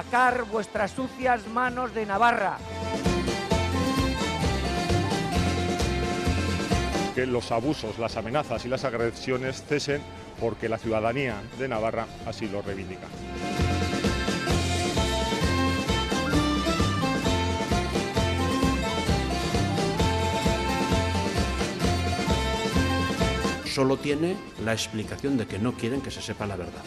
sacar vuestras sucias manos de Navarra. Que los abusos, las amenazas y las agresiones cesen porque la ciudadanía de Navarra así lo reivindica. Solo tiene la explicación de que no quieren que se sepa la verdad.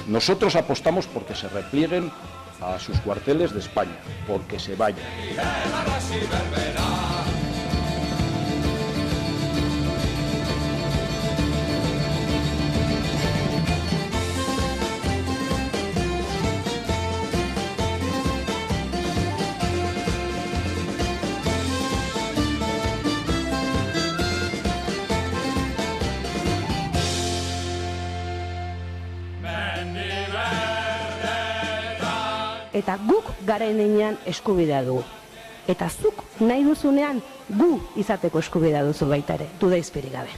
Nosotros apostamos porque se replieguen a sus cuarteles de España, porque se vayan. Eta guk garen heinean eskubidea dugu. Eta zuk nahi duzunean gu izateko eskubidea duzu baita ere, duda izpirik gabe.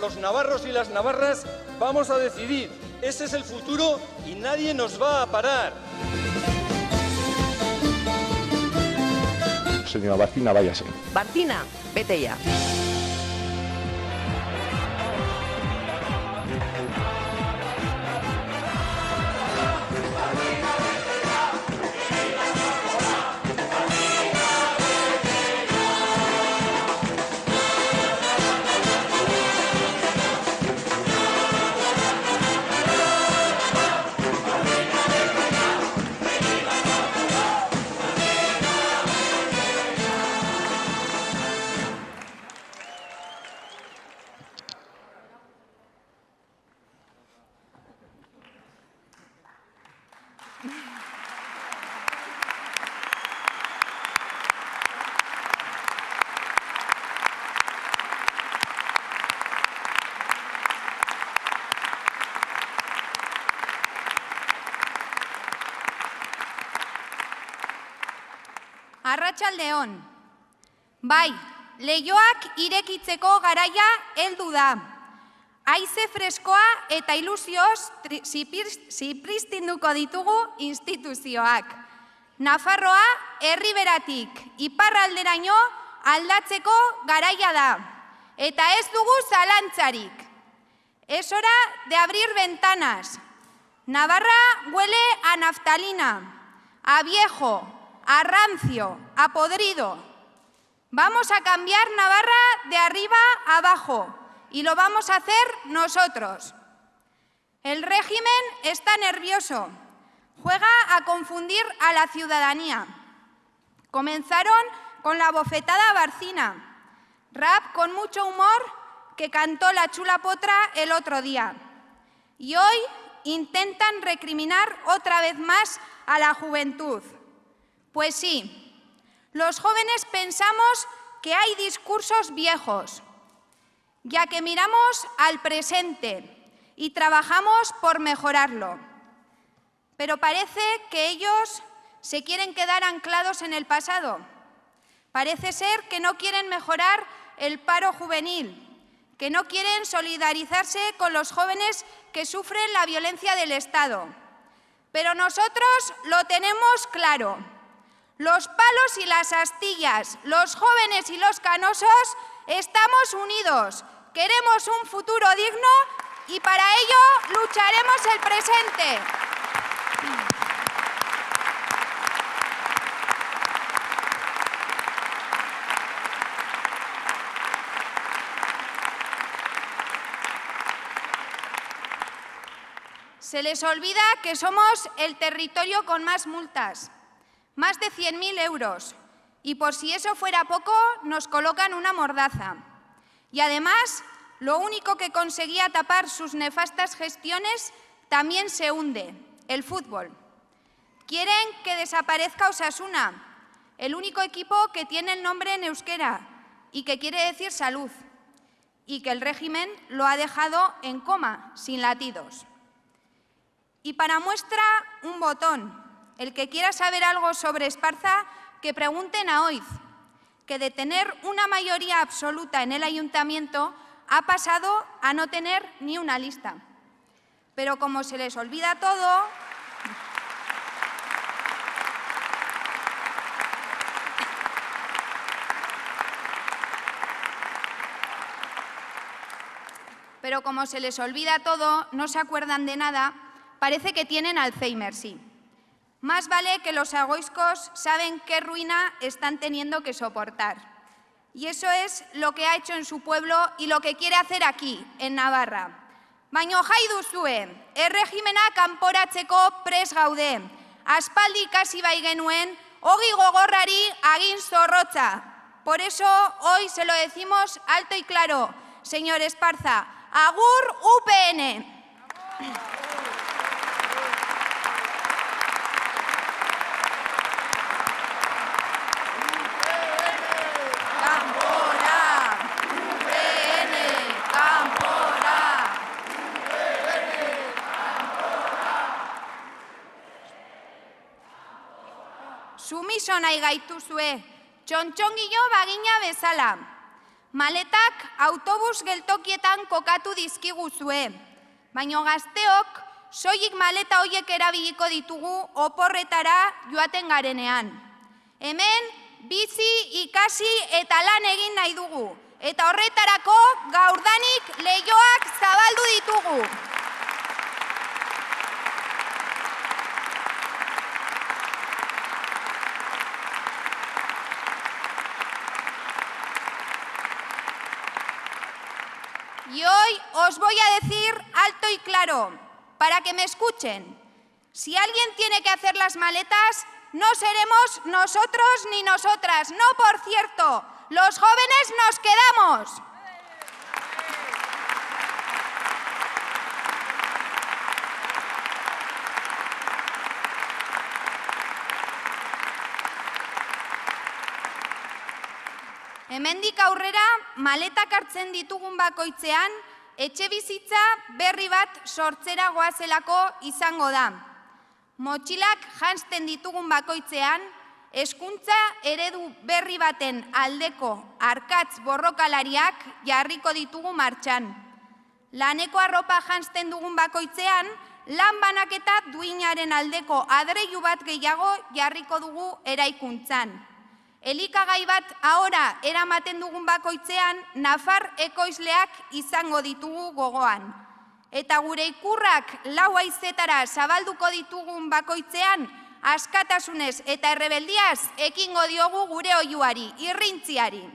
Los navarros y las navarras vamos a decidir. Ese es el futuro y nadie nos va a parar. Señora Barcina, váyase. Barcina, vete ya. Arratsaldeon. Bai, leihoak irekitzeko garaia heldu da. Haize freskoa eta ilusioz zipristinduko ditugu instituzioak. Nafarroa herriberatik iparralderaino aldatzeko garaia da. Eta ez dugu zalantzarik. Es hora de abrir ventanas. Navarra huele a naftalina, a viejo, a rancio, a podrido. Vamos a cambiar Navarra de arriba a abajo y lo vamos a hacer nosotros. El régimen está nervioso, juega a confundir a la ciudadanía. Comenzaron con la bofetada Barcina, rap con mucho humor que cantó la Chula Potra el otro día. Y hoy intentan recriminar otra vez más a la juventud. Pues sí, los jóvenes pensamos que hay discursos viejos, ya que miramos al presente y trabajamos por mejorarlo. Pero parece que ellos se quieren quedar anclados en el pasado. Parece ser que no quieren mejorar el paro juvenil, que no quieren solidarizarse con los jóvenes que sufren la violencia del Estado. Pero nosotros lo tenemos claro. Los palos y las astillas, los jóvenes y los canosos, estamos unidos. Queremos un futuro digno y para ello lucharemos el presente. Se les olvida que somos el territorio con más multas, más de 100.000 euros, y por si eso fuera poco, nos colocan una mordaza. Y además, lo único que conseguía tapar sus nefastas gestiones también se hunde, el fútbol. Quieren que desaparezca Osasuna, el único equipo que tiene el nombre en euskera y que quiere decir salud, y que el régimen lo ha dejado en coma, sin latidos. Y para muestra, un botón. El que quiera saber algo sobre Esparza, que pregunten a Oiz, que de tener una mayoría absoluta en el ayuntamiento ha pasado a no tener ni una lista. Pero como se les olvida todo, no se acuerdan de nada, parece que tienen Alzheimer, sí. Más vale que los agoiscos saben qué ruina están teniendo que soportar. Y eso es lo que ha hecho en su pueblo y lo que quiere hacer aquí, en Navarra. Baino jai duzue, erregimena kanporatzeko prest gaude. Aspaldi ikasi bai genuen, ogi gogorrari agin zorrotza. Por eso hoy se lo decimos alto y claro, señor Esparza, agur UPN. Sumiso nahi gaituzue, txontxongilo bagina bezala. Maletak autobus geltokietan kokatu dizkiguzue, baina gazteok soilik maleta hoiek erabiliko ditugu oporretara joaten garenean. Hemen bizi, ikasi eta lan egin nahi dugu, eta horretarako gaurdanik leihoak zabaldu ditugu. Y hoy os voy a decir alto y claro, para que me escuchen. Si alguien tiene que hacer las maletas, no seremos nosotros ni nosotras. No, por cierto, los jóvenes nos quedamos. Hemendik aurrera, maletak hartzen ditugun bakoitzean, etxebizitza berri bat sortzera goazelako izango da. Motxilak janzten ditugun bakoitzean, hezkuntza eredu berri baten aldeko arkatz borrokalariak jarriko ditugu martxan. Laneko arropa janzten dugun bakoitzean, lan banaketa duinaren aldeko adreilu bat gehiago jarriko dugu eraikuntzan. Elikagai bat ahora eramaten dugun bakoitzean, nafar ekoizleak izango ditugu gogoan. Eta gure ikurrak lau haizetara zabalduko ditugun bakoitzean, askatasunez eta errebeldiaz ekingo diogu gure oihuari, irrintziari.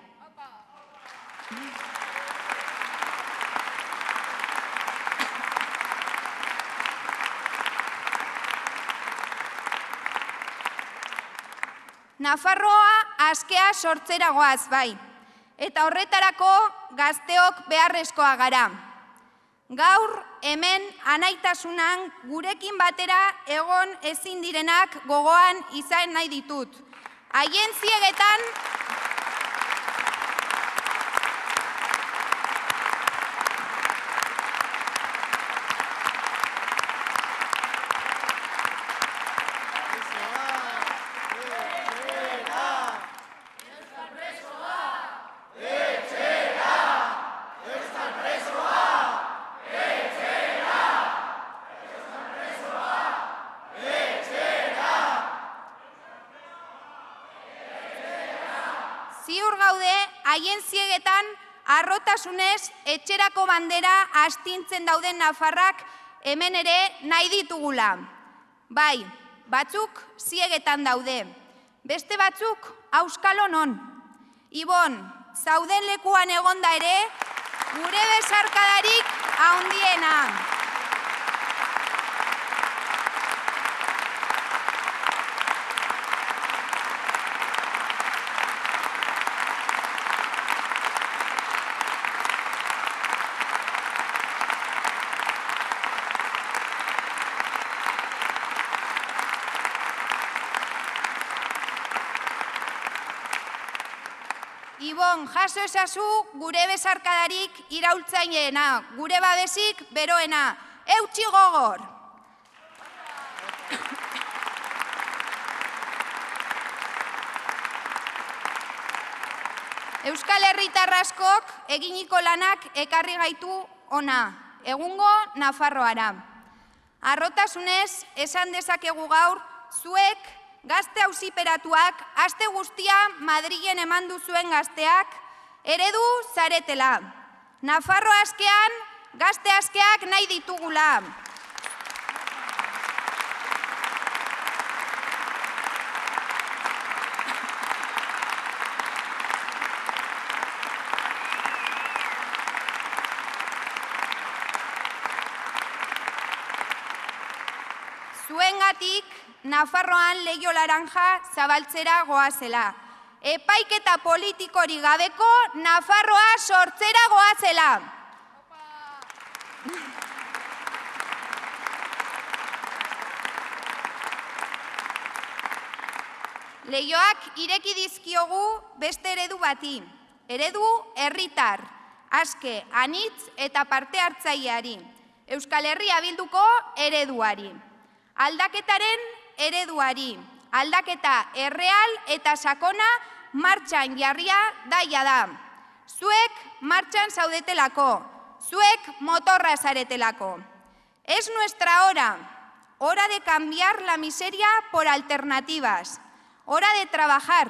Nafarroa askea sortzera goaz, bai. Eta horretarako gazteok beharrezkoa gara. Gaur hemen anaitasunan gurekin batera egon ezin direnak gogoan izan nahi ditut. Haien ziegetan ziur gaude, haien ziegetan harrotasunez etxerako bandera astintzen dauden nafarrak hemen ere nahi ditugula. Bai, batzuk ziegetan daude, beste batzuk auskalo non. Ibon, zauden lekuan egonda ere, gure besarkadarik handiena. Ibon, jaso ezazu gure besarkadarik iraultzailena, gure babesik beroena. Eutsi gogor! Euskal Herritar askok eginiko lanak ekarri gaitu ona, egungo Nafarroara. Harrotasunez, esan dezakegu gaur, zuek gazte auziperatuak, aste guztia Madrilen eman duzuen gazteak, eredu zaretela. Nafarro askean, gazte askeak nahi ditugula. Zuengatik, Nafarroan leiho laranja zabaltzera goazela. Epaiketa politikori gabeko Nafarroa sortzera goazela. Leihoak ireki dizkiogu beste eredu bati. Eredu herritar, aske, anitz eta parte hartzaileari. Euskal Herria Bilduko ereduari. Aldaketaren ereduari, aldaketa erreal eta sakona martxan jarria daia da. Zuek martxan zaudetelako, zuek motorra zaretelako. Es nuestra hora, hora de cambiar la miseria por alternativas, hora de trabajar,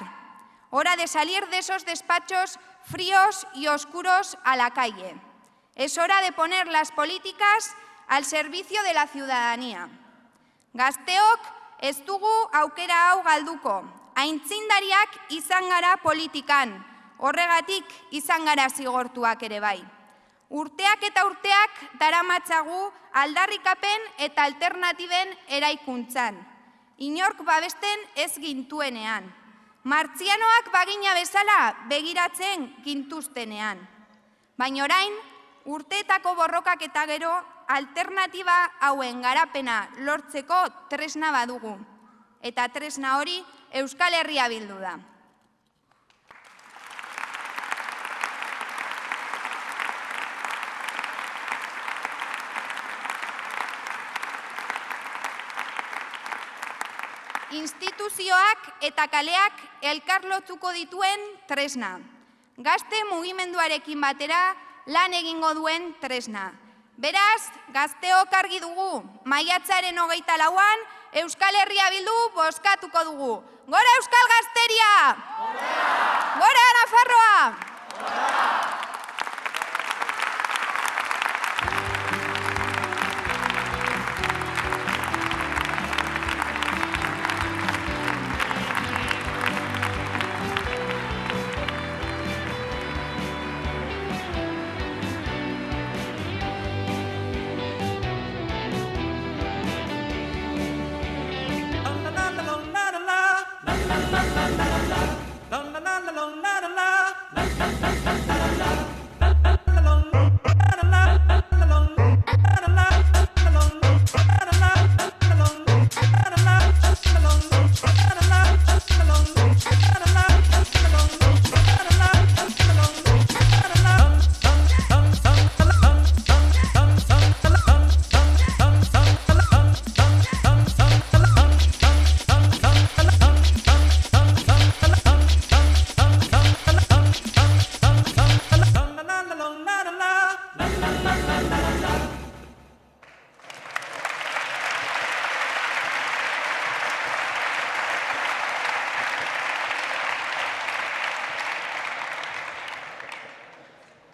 hora de salir de esos despachos fríos y oscuros a la calle. Es hora de poner las políticas al servicio de la ciudadanía. Gazteok ez dugu aukera hau galduko, aintzindariak izan gara politikan, horregatik izan gara zigortuak ere bai. Urteak eta urteak daramatzagu aldarrikapen eta alternatiben eraikuntzan. Inork babesten ez gintuenean. Martzianoak bagina bezala begiratzen gintuztenean. Baina orain, urteetako borrokak eta gero, alternatiba hauen garapena lortzeko tresna badugu. Eta tresna hori Euskal Herria Bildu da. Instituzioak eta kaleak elkarlotuko dituen tresna. Gazte mugimenduarekin batera lan egingo duen tresna. Beraz, gazteok argi dugu, maiatzaren 24an Euskal Herria Bildu bozkatuko dugu. Gora Euskal Gazteria! Gora Nafarroa!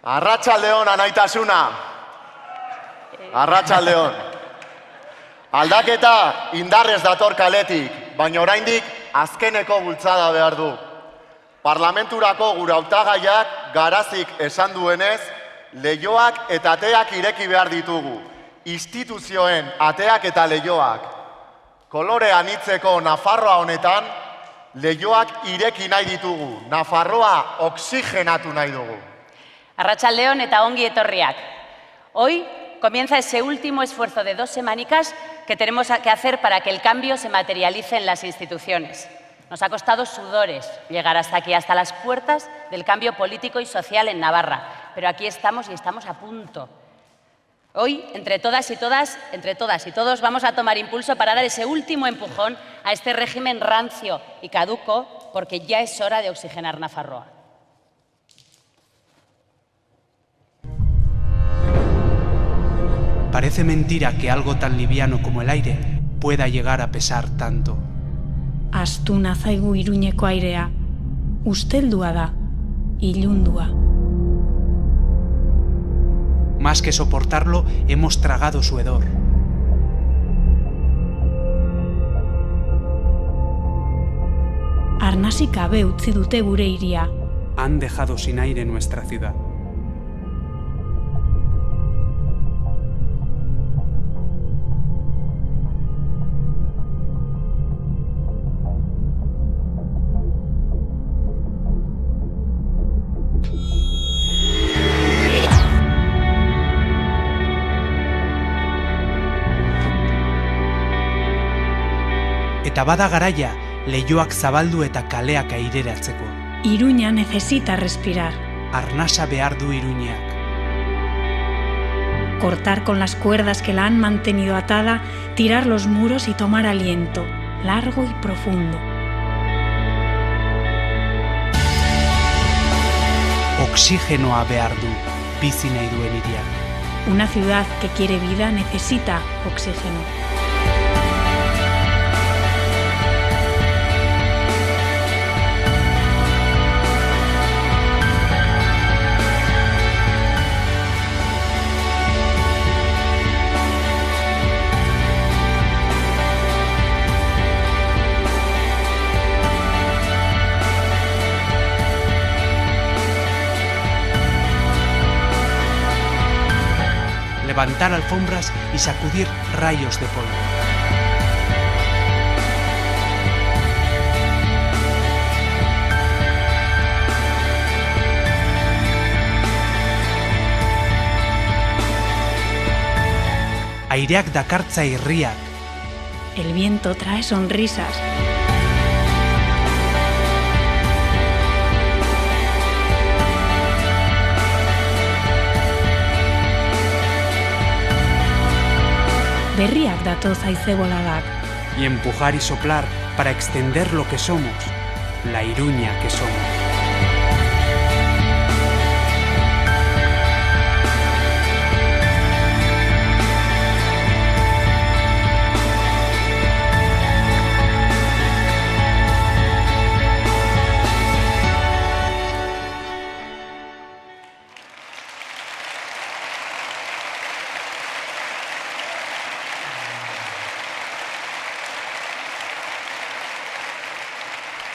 Arratsaldeon anaitasuna. Arratsaldeon. Aldaketa indarrez dator kaletik, baina oraindik azkeneko bultzada behar du. Parlamenturako gure hautagaiak garazik esan duenez, leihoak eta ateak ireki behar ditugu. Instituzioen ateak eta leihoak. Kolore anitzeko Nafarroa honetan, leihoak ireki nahi ditugu. Nafarroa oxigenatu nahi dugu. Arratsaldeon eta ongi etorriak. Hoy comienza ese último esfuerzo de 2 semanicas que tenemos que hacer para que el cambio se materialice en las instituciones. Nos ha costado sudores llegar hasta aquí, hasta las puertas del cambio político y social en Navarra. Pero aquí estamos y estamos a punto. Hoy, entre todas y todos, vamos a tomar impulso para dar ese último empujón a este régimen rancio y caduco, porque ya es hora de oxigenar Nafarroa. Parece mentira que algo tan liviano como el aire pueda llegar a pesar tanto. Astuna zaigu Iruñeko airea, usteldua da, ilundua. Más que soportarlo, hemos tragado su hedor. Arnasik gabe utzi dute gure hiria. Han dejado sin aire nuestra ciudad. Eta bada garaia, leihoak zabaldu eta kaleak aireratzeko. Iruña necesita respirar. Arnasa behar du Iruñeak. Cortar con las cuerdas que la han mantenido atada, tirar los muros y tomar aliento, largo y profundo. Oxigenoa behar du, bizi nahi duen hiriak. Una ciudad que quiere vida necesita oxígeno. Levantar alfombras y sacudir rayos de polvo. Aireak dakartza irriak. El viento trae sonrisas. Berriak datoz haize boladak. Y empujar y soplar para extender lo que somos, la Iruña que somos.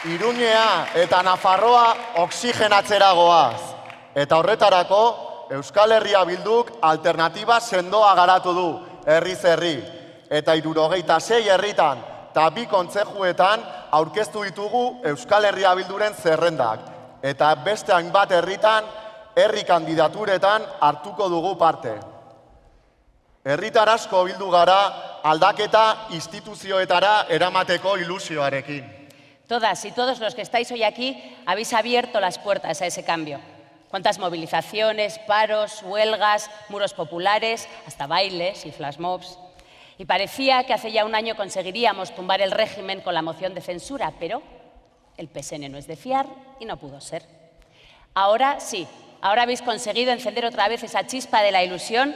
Iruñea eta Nafarroa oxigenatzera goaz. Eta horretarako, Euskal Herria Bilduk alternatiba sendoa garatu du, herriz herri. Eta 76 herritan eta 2 kontzejuetan aurkeztu ditugu Euskal Herria Bilduren zerrendak. Eta beste hainbat herritan, herri kandidaturetan hartuko dugu parte. Herritar asko bildu gara aldaketa instituzioetara eramateko ilusioarekin. Todas y todos los que estáis hoy aquí habéis abierto las puertas a ese cambio. Cuántas movilizaciones, paros, huelgas, muros populares, hasta bailes y flashmobs. Y parecía que hace ya un año conseguiríamos tumbar el régimen con la moción de censura, pero el PSN no es de fiar y no pudo ser. Ahora sí, ahora habéis conseguido encender otra vez esa chispa de la ilusión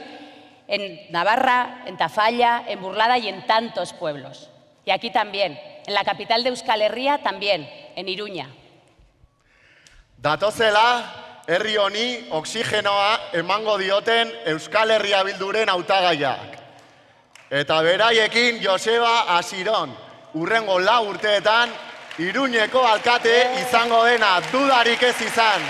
en Navarra, en Tafalla, en Burlada y en tantos pueblos. Y aquí también, en la capital de Euskal Herria también, en Iruña. Datozela, herri honi oxigenoa emango dioten Euskal Herria Bilduren hautagaiak. Eta beraiekin Joseba Asiron, hurrengo 4 urteetan, Iruñeko alkate izango dena, dudarik ez izan.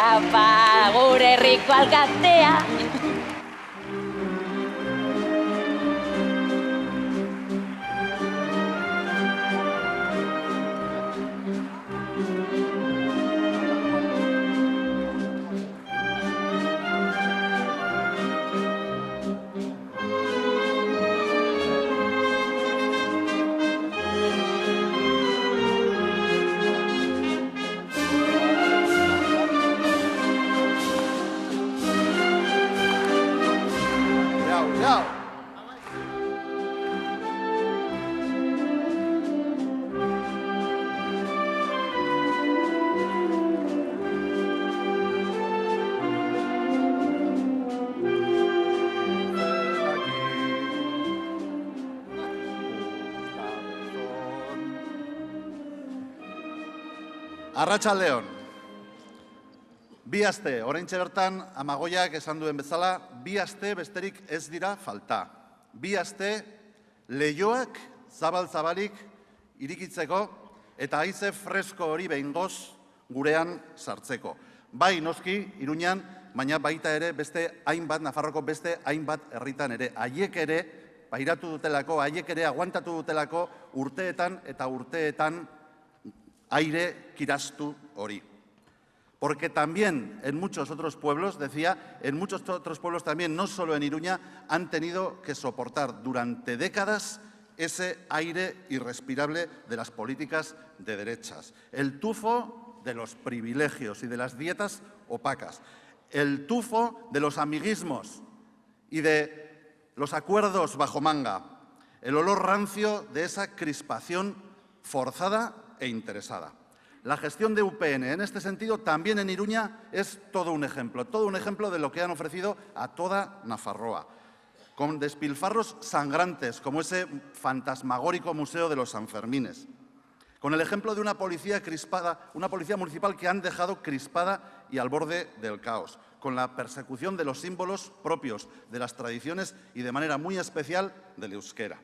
Apa, gure herriko alkatea. Arratsaldeon. Bi aste, oraintxe bertan Amagoiak esan duen bezala, bi aste besterik ez dira falta. Bi aste leihoak zabal-zabalik irikitzeko eta haize fresko hori behingoz gurean sartzeko. Bai, noski, Iruñan, baina baita ere beste hainbat, Nafarroko beste hainbat herritan ere. Haiek ere, pairatu dutelako, haiek ere aguantatu dutelako urteetan eta urteetan aire kirastu hori. Porque también en muchos otros pueblos, decía, en muchos otros pueblos también, no solo en Iruña, han tenido que soportar durante décadas ese aire irrespirable de las políticas de derechas. El tufo de los privilegios y de las dietas opacas. El tufo de los amiguismos y de los acuerdos bajo manga. El olor rancio de esa crispación forzada e interesada. La gestión de UPN, en este sentido, también en Iruña, es todo un ejemplo de lo que han ofrecido a toda Nafarroa, con despilfarros sangrantes, como ese fantasmagórico Museo de los Sanfermines, con el ejemplo de una policía crispada, una policía municipal que han dejado crispada y al borde del caos, con la persecución de los símbolos propios, de las tradiciones y, de manera muy especial, del euskera.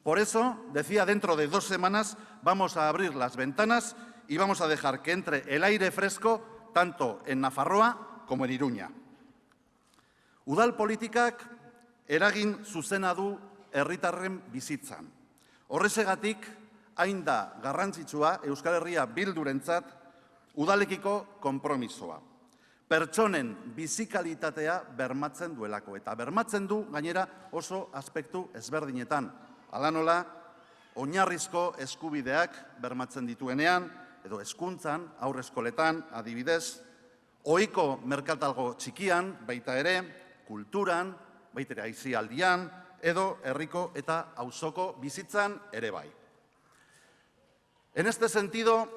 Por eso, decía, dentro de 2 semanas vamos a abrir las ventanas y vamos a dejar que entre el aire fresco tanto en Nafarroa como en Iruña. Udal politikak eragin zuzena du herritarren bizitzan. Horrexegatik, hain da garrantzitsua Euskal Herria Bildurentzat udalekiko konpromisoa. Pertsonen bizikalitatea bermatzen duelako eta bermatzen du gainera oso aspektu ezberdinetan. Hala nola, oinarrizko eskubideak bermatzen dituenean, edo hezkuntzan, haurreskoletan, adibidez, ohiko merkatalgo txikian, baita ere, kulturan, baita ere aisialdian, edo herriko eta auzoko bizitzan ere bai. En este sentido,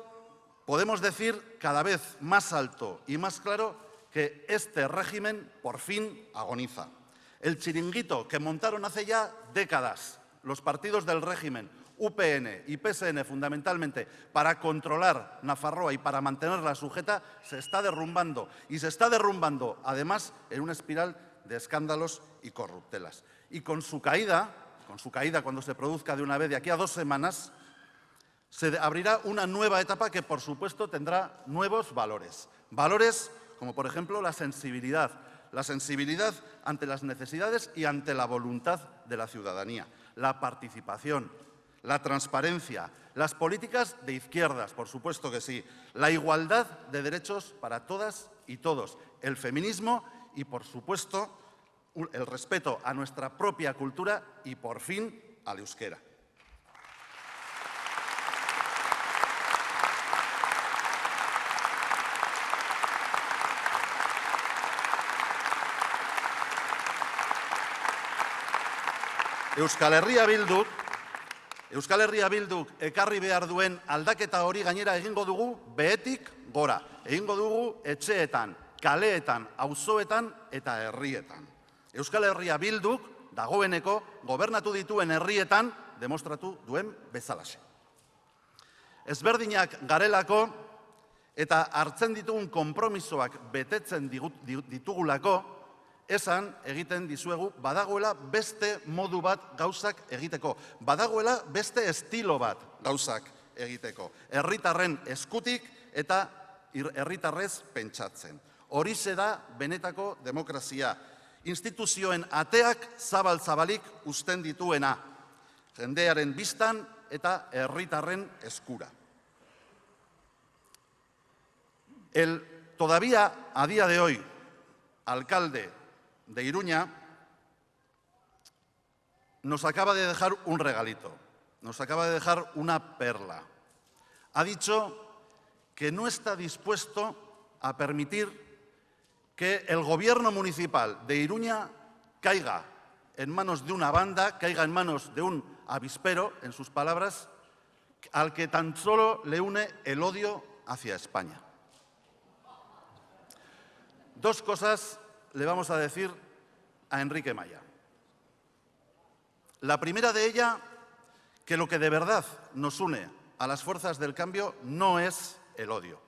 podemos decir cada vez más alto y más claro que este régimen por fin agoniza. El chiringuito que montaron hace ya décadas los partidos del régimen, UPN y PSN fundamentalmente, para controlar Nafarroa y para mantenerla sujeta, se está derrumbando. Y se está derrumbando, además, en una espiral de escándalos y corruptelas. Y con su caída cuando se produzca de una vez de aquí a 2 semanas, se abrirá una nueva etapa que, por supuesto, tendrá nuevos valores. Valores como, por ejemplo, la sensibilidad ante las necesidades y ante la voluntad de la ciudadanía. La participación, la transparencia, las políticas de izquierdas, por supuesto que sí, la igualdad de derechos para todas y todos, el feminismo y, por supuesto, el respeto a nuestra propia cultura y, por fin, al euskera. Euskal Herria Bilduk ekarri behar duen aldaketa hori gainera egingo dugu behetik gora. Egingo dugu etxeetan, kaleetan, auzoetan eta herrietan. Euskal Herria Bilduk dagoeneko gobernatu dituen herrietan demostratu duen bezalaxe. Ezberdinak garelako eta hartzen ditugun konpromisoak betetzen ditugulako, esan egiten dizuegu badagoela beste modu bat gauzak egiteko, badagoela beste estilo bat gauzak egiteko, herritarren eskutik eta herritarrez pentsatzen. Horixe da benetako demokrazia, instituzioen ateak zabal-zabalik uzten dituena, jendearen bistan eta herritarren eskura. El todavía a día de hoy alcalde de Iruña nos acaba de dejar un regalito, nos acaba de dejar una perla. Ha dicho que no está dispuesto a permitir que el gobierno municipal de Iruña caiga en manos de una banda, caiga en manos de un avispero, en sus palabras, al que tan solo le une el odio hacia España. 2 cosas le vamos a decir a Enrique Maya. La primera de ella, que lo que de verdad nos une a las fuerzas del cambio no es el odio,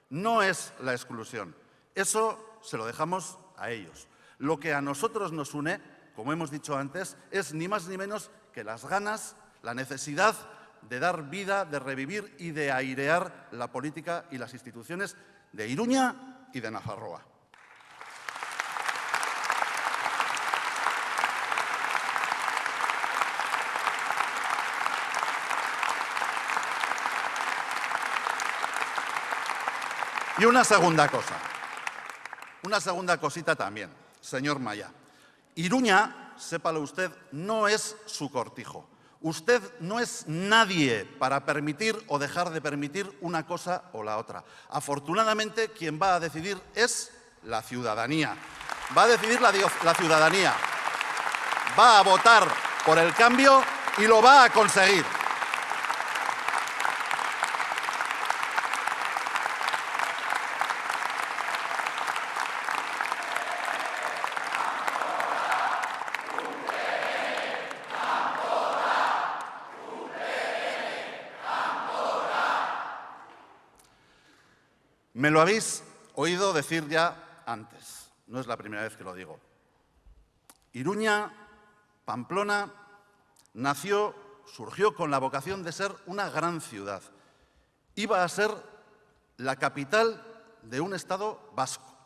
no es la exclusión. Eso se lo dejamos a ellos. Lo que a nosotros nos une, como hemos dicho antes, es ni más ni menos que las ganas, la necesidad de dar vida, de revivir y de airear la política y las instituciones de Iruña y de Nafarroa. Y una segunda cosa, una segunda cosita también, señor Maya. Iruña, sépalo usted, no es su cortijo. Usted no es nadie para permitir o dejar de permitir una cosa o la otra. Afortunadamente, quien va a decidir es la ciudadanía. Va a decidir la ciudadanía. Va a votar por el cambio y lo va a conseguir. Me lo habéis oído decir ya antes, no es la primera vez que lo digo. Iruña, Pamplona, surgió con la vocación de ser una gran ciudad. Iba a ser la capital de un estado vasco.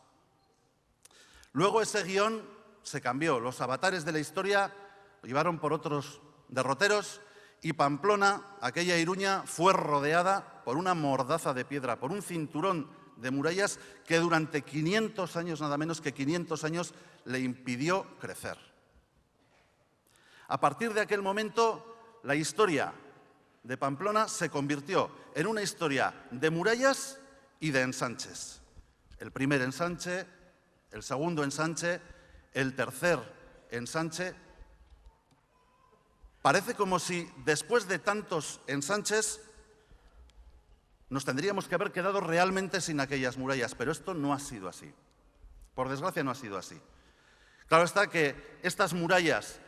Luego ese guión se cambió, los avatares de la historia lo llevaron por otros derroteros y Pamplona, aquella Iruña, fue rodeada por una mordaza de piedra, por un cinturón de murallas que durante 500 años, nada menos que 500 años, le impidió crecer. A partir de aquel momento, la historia de Pamplona se convirtió en una historia de murallas y de ensanches. El primer ensanche, el segundo ensanche, el tercer ensanche. Parece como si después de tantos ensanches nos tendríamos que haber quedado realmente sin aquellas murallas, pero esto no ha sido así. Por desgracia no ha sido así. Claro está que estas murallas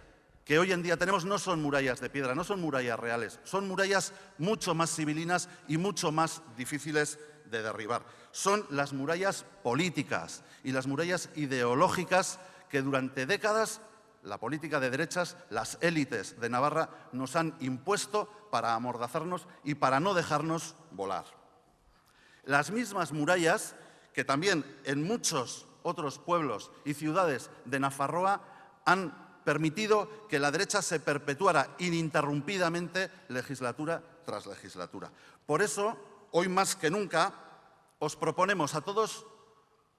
que hoy en día tenemos no son murallas de piedra, no son murallas reales, son murallas mucho más civilinas y mucho más difíciles de derribar. Son las murallas políticas y las murallas ideológicas que durante décadas la política de derechas, las élites de Navarra nos han impuesto para amordazarnos y para no dejarnos volar. Las mismas murallas que también en muchos otros pueblos y ciudades de Nafarroa han permitido que la derecha se perpetuara ininterrumpidamente legislatura tras legislatura. Por eso, hoy más que nunca, os proponemos a todos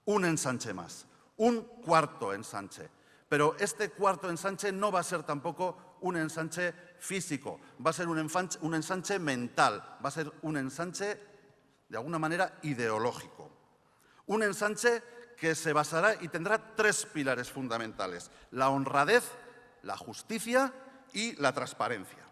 un ensanche más, un cuarto ensanche. Pero este cuarto ensanche no va a ser tampoco un ensanche físico, va a ser un ensanche mental, va a ser un ensanche, de alguna manera, ideológico. Un ensanche que se basará y tendrá tres pilares fundamentales: la honradez, la justicia y la transparencia.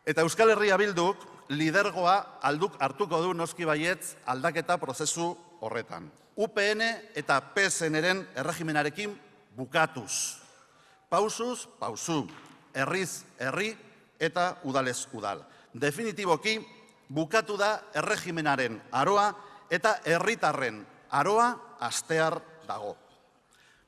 Eta Euskal Herria Bilduk lidergoa hartuko du noski baietz aldaketa prozesu horretan. UPN eta PSN-ren erregimenarekin bukatuz. Pausuz, pausu, herriz, herri eta udalez udal. Definitiboki bukatu da erregimenaren aroa eta herritarren aroa hastear dago.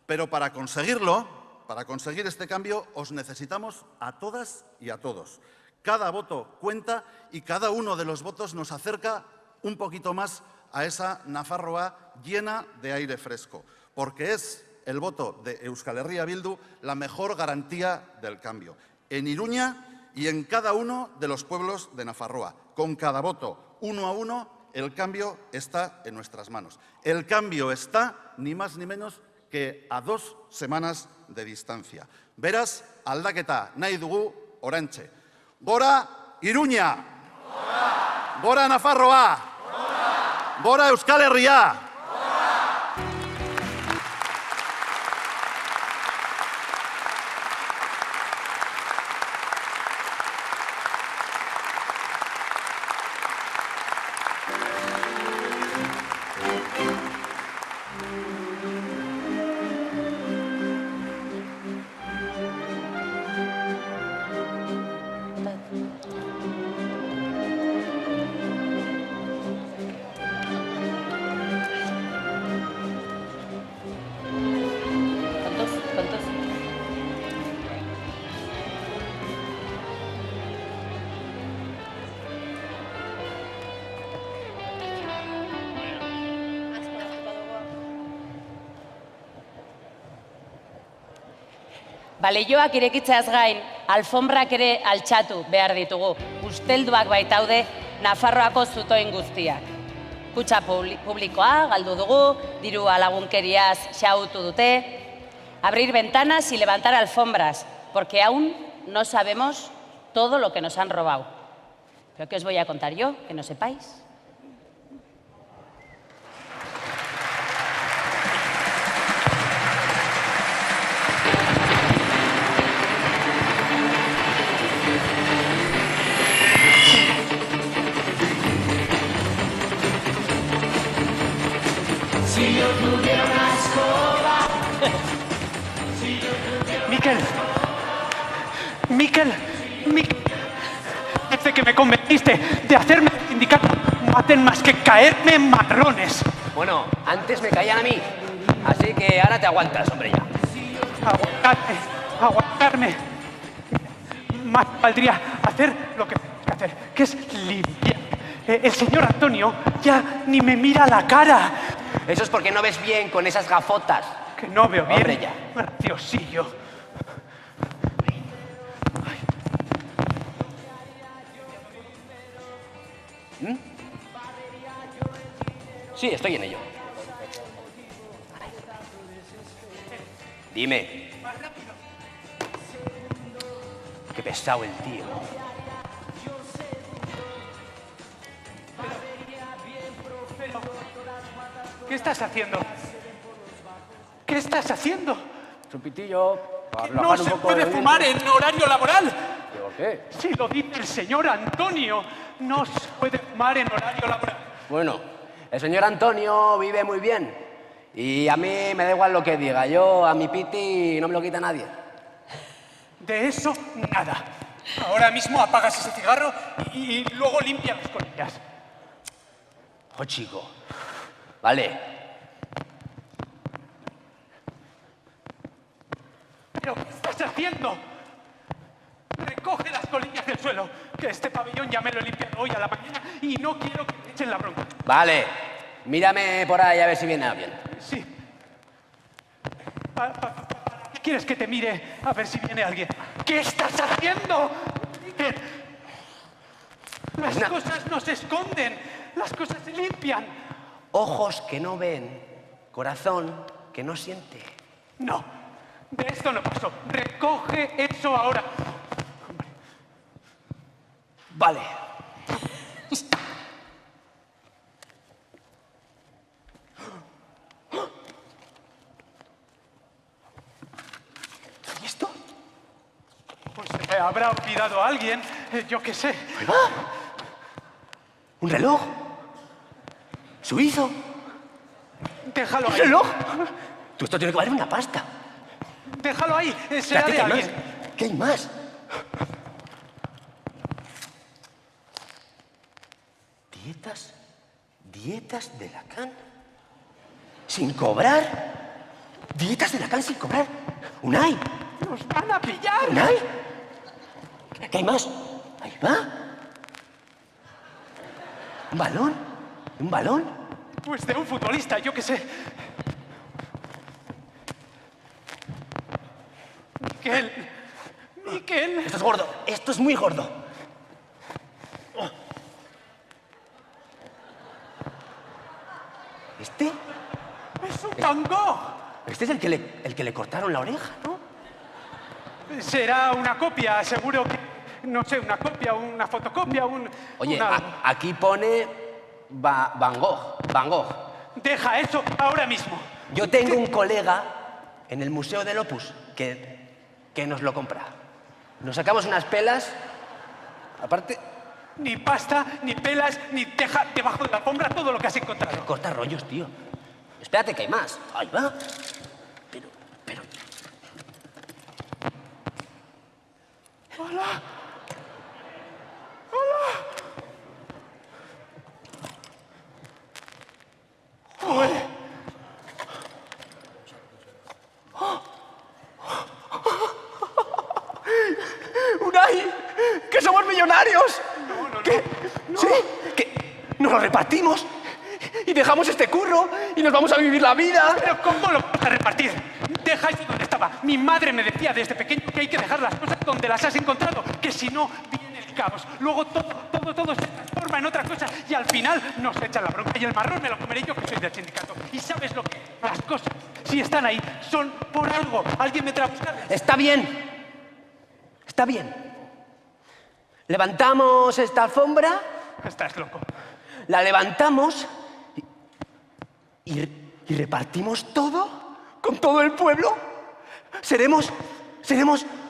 Pero para conseguirlo, para conseguir este cambio, os necesitamos a todas y a todos. Cada voto cuenta y cada uno de los votos nos acerca un poquito más a esa Nafarroa llena de aire fresco, porque es el voto de Euskal Herria Bildu la mejor garantía del cambio. En Iruña y en cada uno de los pueblos de Nafarroa. Con cada voto, uno a uno, el cambio está en nuestras manos. El cambio está, ni más ni menos, que a 2 semanas de distancia. Beraz, aldaketa nahi dugu orantxe. Gora Iruña! Gora! Gora Nafarroa! Gora! Gora Euskal Herria! Gora! Leioak irekitzeaz gain, alfombrak ere altxatu behar ditugu. Ustelduak baitaude Nafarroako zutoin guztiak. Kutxa publikoa galdu dugu, dirua lagunkeriaz xautu dute. Abrir ventanas y levantar alfombras, porque aún no sabemos todo lo que nos han robado. ¿Pero qué os voy a contar yo, que no sepáis? Si yo tuviera una escoba. Miquel, desde que me convenciste de hacerme sindicato, no hacen más que caerme en marrones. Bueno, antes me caían a mí, así que ahora te aguantas, hombre, ya. Aguantarme. Más valdría hacer lo que tengo que hacer, que es limpiar. El señor Antonio ya ni me mira la cara. Eso es porque no ves bien con esas gafotas. Que no veo bien. Hombre, ya. Graciosillo. Sí, estoy en ello. Dime. Qué pesado el tío. ¿Qué estás haciendo? ¿Qué estás haciendo? Chupitillo. No se puede fumar en horario laboral. ¿Por qué? Si lo dice el señor Antonio, no se puede fumar en horario laboral. Bueno, el señor Antonio vive muy bien. Y a mí me da igual lo que diga. Yo a mi piti no me lo quita nadie. De eso, nada. Ahora mismo apagas ese cigarro y luego limpias las colillas. Oh, chico. Vale. ¿Pero qué estás haciendo? Recoge las colillas del suelo, que este pabellón ya me lo he limpiado hoy a la mañana y no quiero que me echen la bronca. Vale. Mírame por ahí a ver si viene alguien. Sí. ¿Qué quieres que te mire a ver si viene alguien? ¿Qué estás haciendo? Las cosas no se esconden, las cosas se limpian. Ojos que no ven, corazón que no siente. No, de esto no paso. Recoge eso ahora. Vale. ¿Y esto? Pues habrá olvidado a alguien, yo qué sé. ¿Un reloj? ¿Suizo? Déjalo ahí. ¿Un reloj? Tú, esto tiene que valer una pasta. Déjalo ahí, será de alguien. ¿Qué hay más? ¿Dietas de Lacan? ¿Sin cobrar? ¿Dietas de Lacan sin cobrar? ¿Unai? ¡Nos van a pillar! ¿Unai? ¿Qué hay más? Ahí va. ¿Un balón? ¿Un balón? Pues de un futbolista, yo qué sé. Miquel. Esto es gordo. Esto es muy gordo. ¿Este? ¡Es un Van Gogh! Este es el que le cortaron la oreja, ¿no? Será una copia, seguro que... No sé, una copia, una fotocopia, Oye, aquí pone Van Gogh. Van Gogh. Deja eso ahora mismo. Yo tengo un colega en el Museo del Opus que nos lo compra. Nos sacamos unas pelas, aparte... Ni pasta, ni pelas, ni deja debajo de la alfombra todo lo que has encontrado. Corta rollos, tío. Espérate que hay más. Ahí va. Pero... ¡Hola! ¡Hola! ¡Joder! ¡Unai! ¡Que somos millonarios! ¿Qué? No. ¿Sí? ¿Que nos lo repartimos? Y dejamos este curro y nos vamos a vivir la vida. ¿Pero cómo lo vas a repartir? Deja eso donde está pensaba, mi madre me decía desde pequeño que hay que dejar las cosas donde las has encontrado, que si no viene el caos. Luego todo se transforma en otra cosa y al final nos echan la bronca y el marrón me lo comeré yo, que soy del sindicato. Y sabes lo que, las cosas, si están ahí, son por algo. Alguien me trae a buscar. Está bien. Está bien. Levantamos esta alfombra. Estás loco. La levantamos y repartimos todo con todo el pueblo. Seremos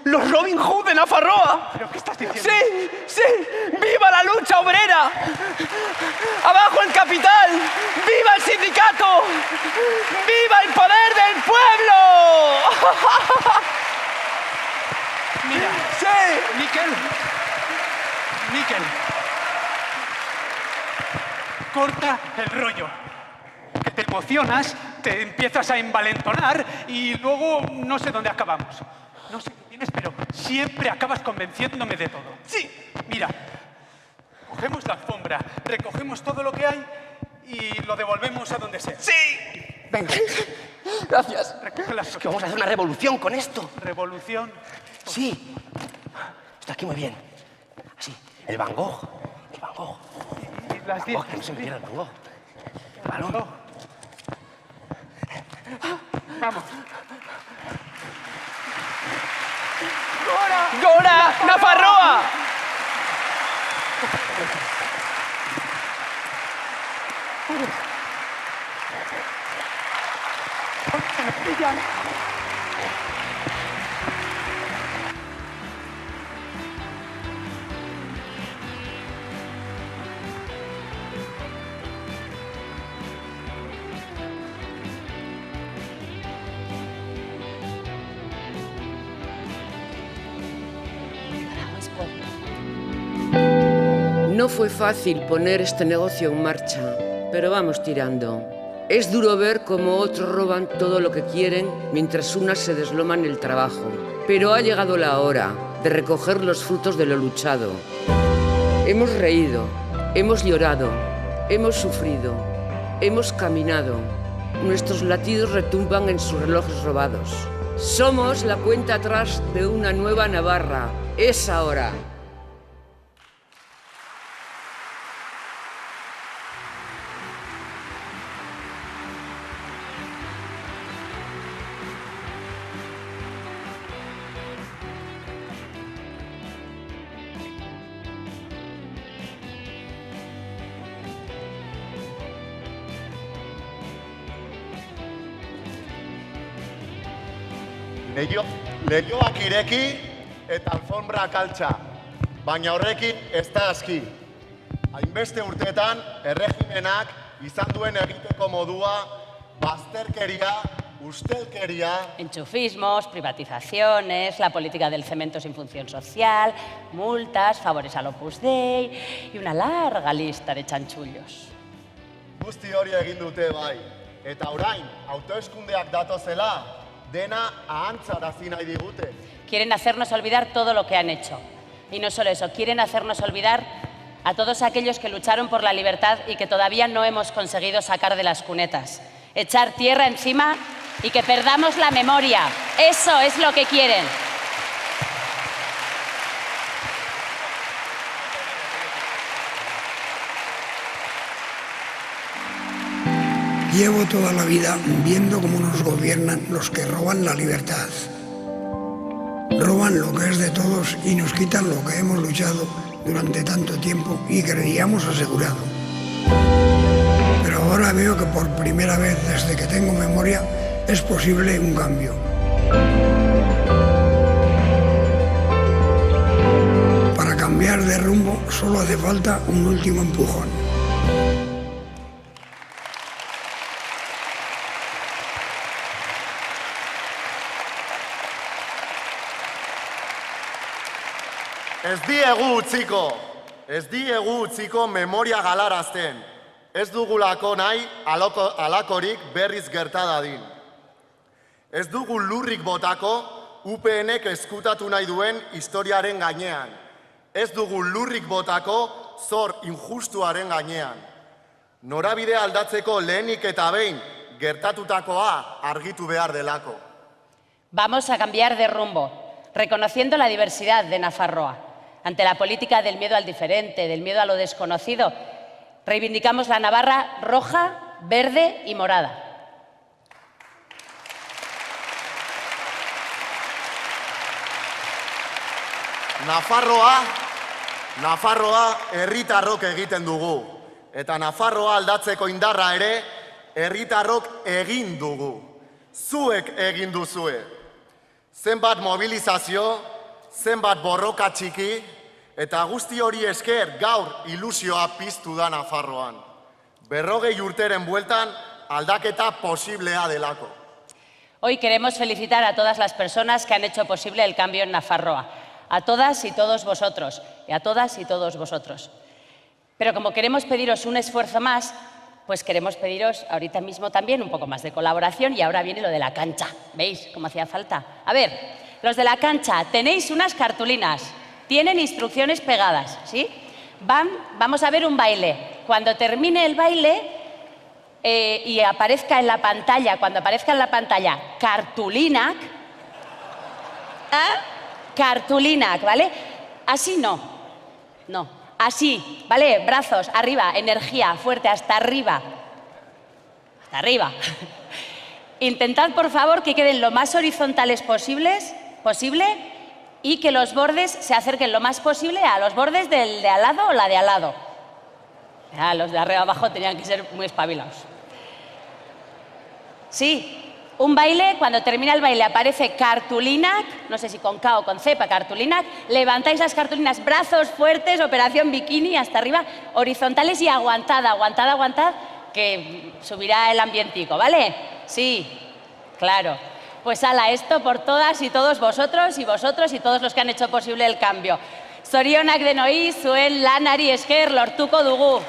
los Robin Hood de Nafarroa. ¿Pero qué estás diciendo? Sí, sí. ¡Viva la lucha obrera! ¡Abajo el capital! ¡Viva el sindicato! ¡Viva el poder del pueblo! Mira, sí. Miquel, corta el rollo. Que te emocionas, te empiezas a envalentonar y luego no sé dónde acabamos. No sé qué tienes, pero siempre acabas convenciéndome de todo. Sí. Mira, cogemos la alfombra, recogemos todo lo que hay y lo devolvemos a donde sea. Sí. Venga. Gracias. Recoge las Es que vamos a hacer una revolución con esto. ¿Revolución? Sí. Está aquí muy bien. Así. El Van Gogh. El Van Gogh. Y las 10. Que no se me quiera el Van Gogh. El balón. Vamos. ¡Gora! ¡Nafarroa! No fue fácil poner este negocio en marcha, pero vamos tirando. Es duro ver cómo otros roban todo lo que quieren mientras unas se desloman el trabajo. Pero ha llegado la hora de recoger los frutos de lo luchado. Hemos reído, hemos llorado, hemos sufrido, hemos caminado. Nuestros latidos retumban en sus relojes robados. Somos la cuenta atrás de una nueva Navarra. Es ahora. Leihoak ireki eta alfombra kaltza, baina horrekin ez da aski. Hainbeste urteetan erregimenak izan duen egiteko modua, bazterkeria, ustelkeria... Enchufismos, privatizaciones, la política del cemento sin función social, multas, favores al Opus Dei y una larga lista de chanchullos. Guzti hori egin dute bai, eta orain autoeskundeak datozela, dena ahantzarazi nahi digute. Quieren hacernos olvidar todo lo que han hecho. Y no solo eso, quieren hacernos olvidar a todos aquellos que lucharon por la libertad y que todavía no hemos conseguido sacar de las cunetas. Echar tierra encima y que perdamos la memoria. Eso es lo que quieren. Llevo toda la vida viendo cómo nos gobiernan los que roban la libertad. Roban lo que es de todos y nos quitan lo que hemos luchado durante tanto tiempo y creíamos asegurado. Pero ahora veo que por primera vez desde que tengo memoria es posible un cambio. Para cambiar de rumbo solo hace falta un último empujón. Ez diegu utziko memoria galarazten. Ez dugulako nahi alakorik berriz gerta dadin. Ez dugu lurrik botako UPNek eskutatu nahi duen historiaren gainean. Ez dugu lurrik botako zor injustuaren gainean. Norabide aldatzeko lehenik eta behin gertatutakoa argitu behar delako. Vamos a cambiar de rumbo, reconociendo la diversidad de Nafarroa. Ante la política del miedo al diferente, del miedo a lo desconocido, reivindicamos la Navarra roja, verde y morada. Nafarroa herritarrok egiten dugu. Eta Nafarroa aldatzeko indarra ere herritarrok egin dugu. Zuek egin duzue. Zenbat mobilizazio, zenbat borroka txiki, eta guzti hori esker gaur ilusioa piztu da Nafarroan. 40 urteren bueltan aldaketa posiblea delako. Hoy queremos felicitar a todas las personas que han hecho posible el cambio en Nafarroa. A todas y todos vosotros, y a todas y todos vosotros. Pero como queremos pediros un esfuerzo más, pues queremos pediros ahorita mismo también un poco más de colaboración y ahora viene lo de la cancha. ¿Veis cómo hacía falta? A ver, los de la cancha, tenéis unas cartulinas, tienen instrucciones pegadas, ¿sí? Vamos a ver un baile. Cuando termine el baile y aparezca en la pantalla, cuando aparezca en la pantalla cartulinak, cartulinak, ¿vale? Así no, así, ¿vale? Brazos, arriba, energía, fuerte, hasta arriba. Hasta arriba. Intentad, por favor, que queden lo más horizontales posible y que los bordes se acerquen lo más posible a los bordes del de al lado o la de al lado. Ya, los de arriba abajo tenían que ser muy espabilados. Sí. Un baile, cuando termina el baile aparece cartulinak, no sé si con K o con C, para cartulinak, levantáis las cartulinas, brazos fuertes, operación bikini, hasta arriba, horizontales y aguantad, que subirá el ambientico, ¿vale? Sí, claro. Pues ala, esto por todas y todos vosotros y todos los que han hecho posible el cambio. Zorionak denoi, zuen lanari esker lortuko dugu.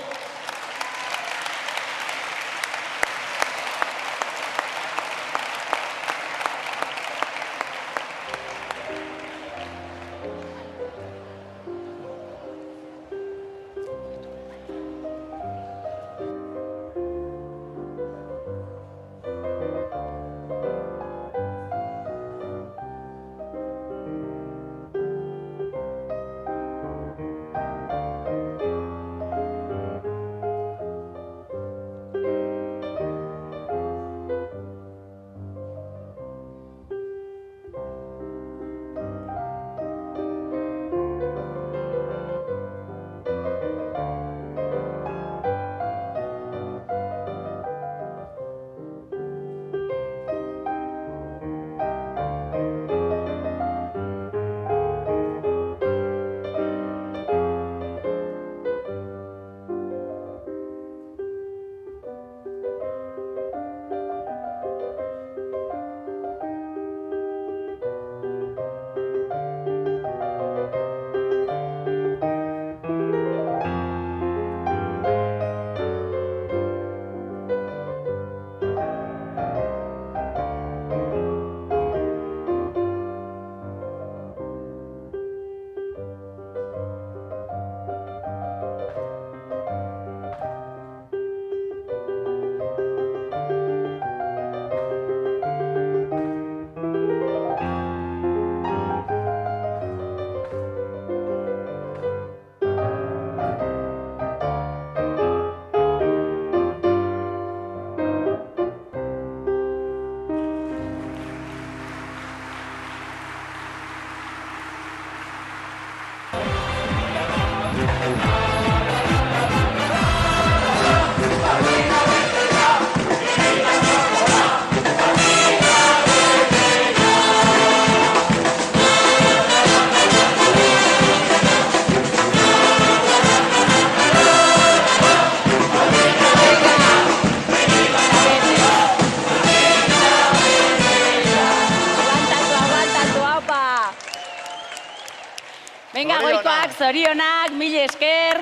Venga, goikoak, zorionak, mila esker.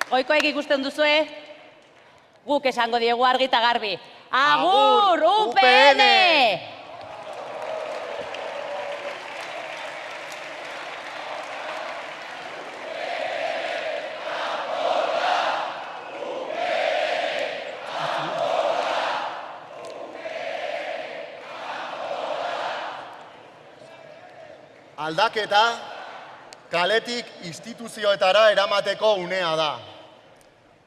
Goikoek ikusten duzue? Guk esango diegu argi eta garbi. Agur, UPN! Aldaketa kaletik instituzioetara eramateko unea da.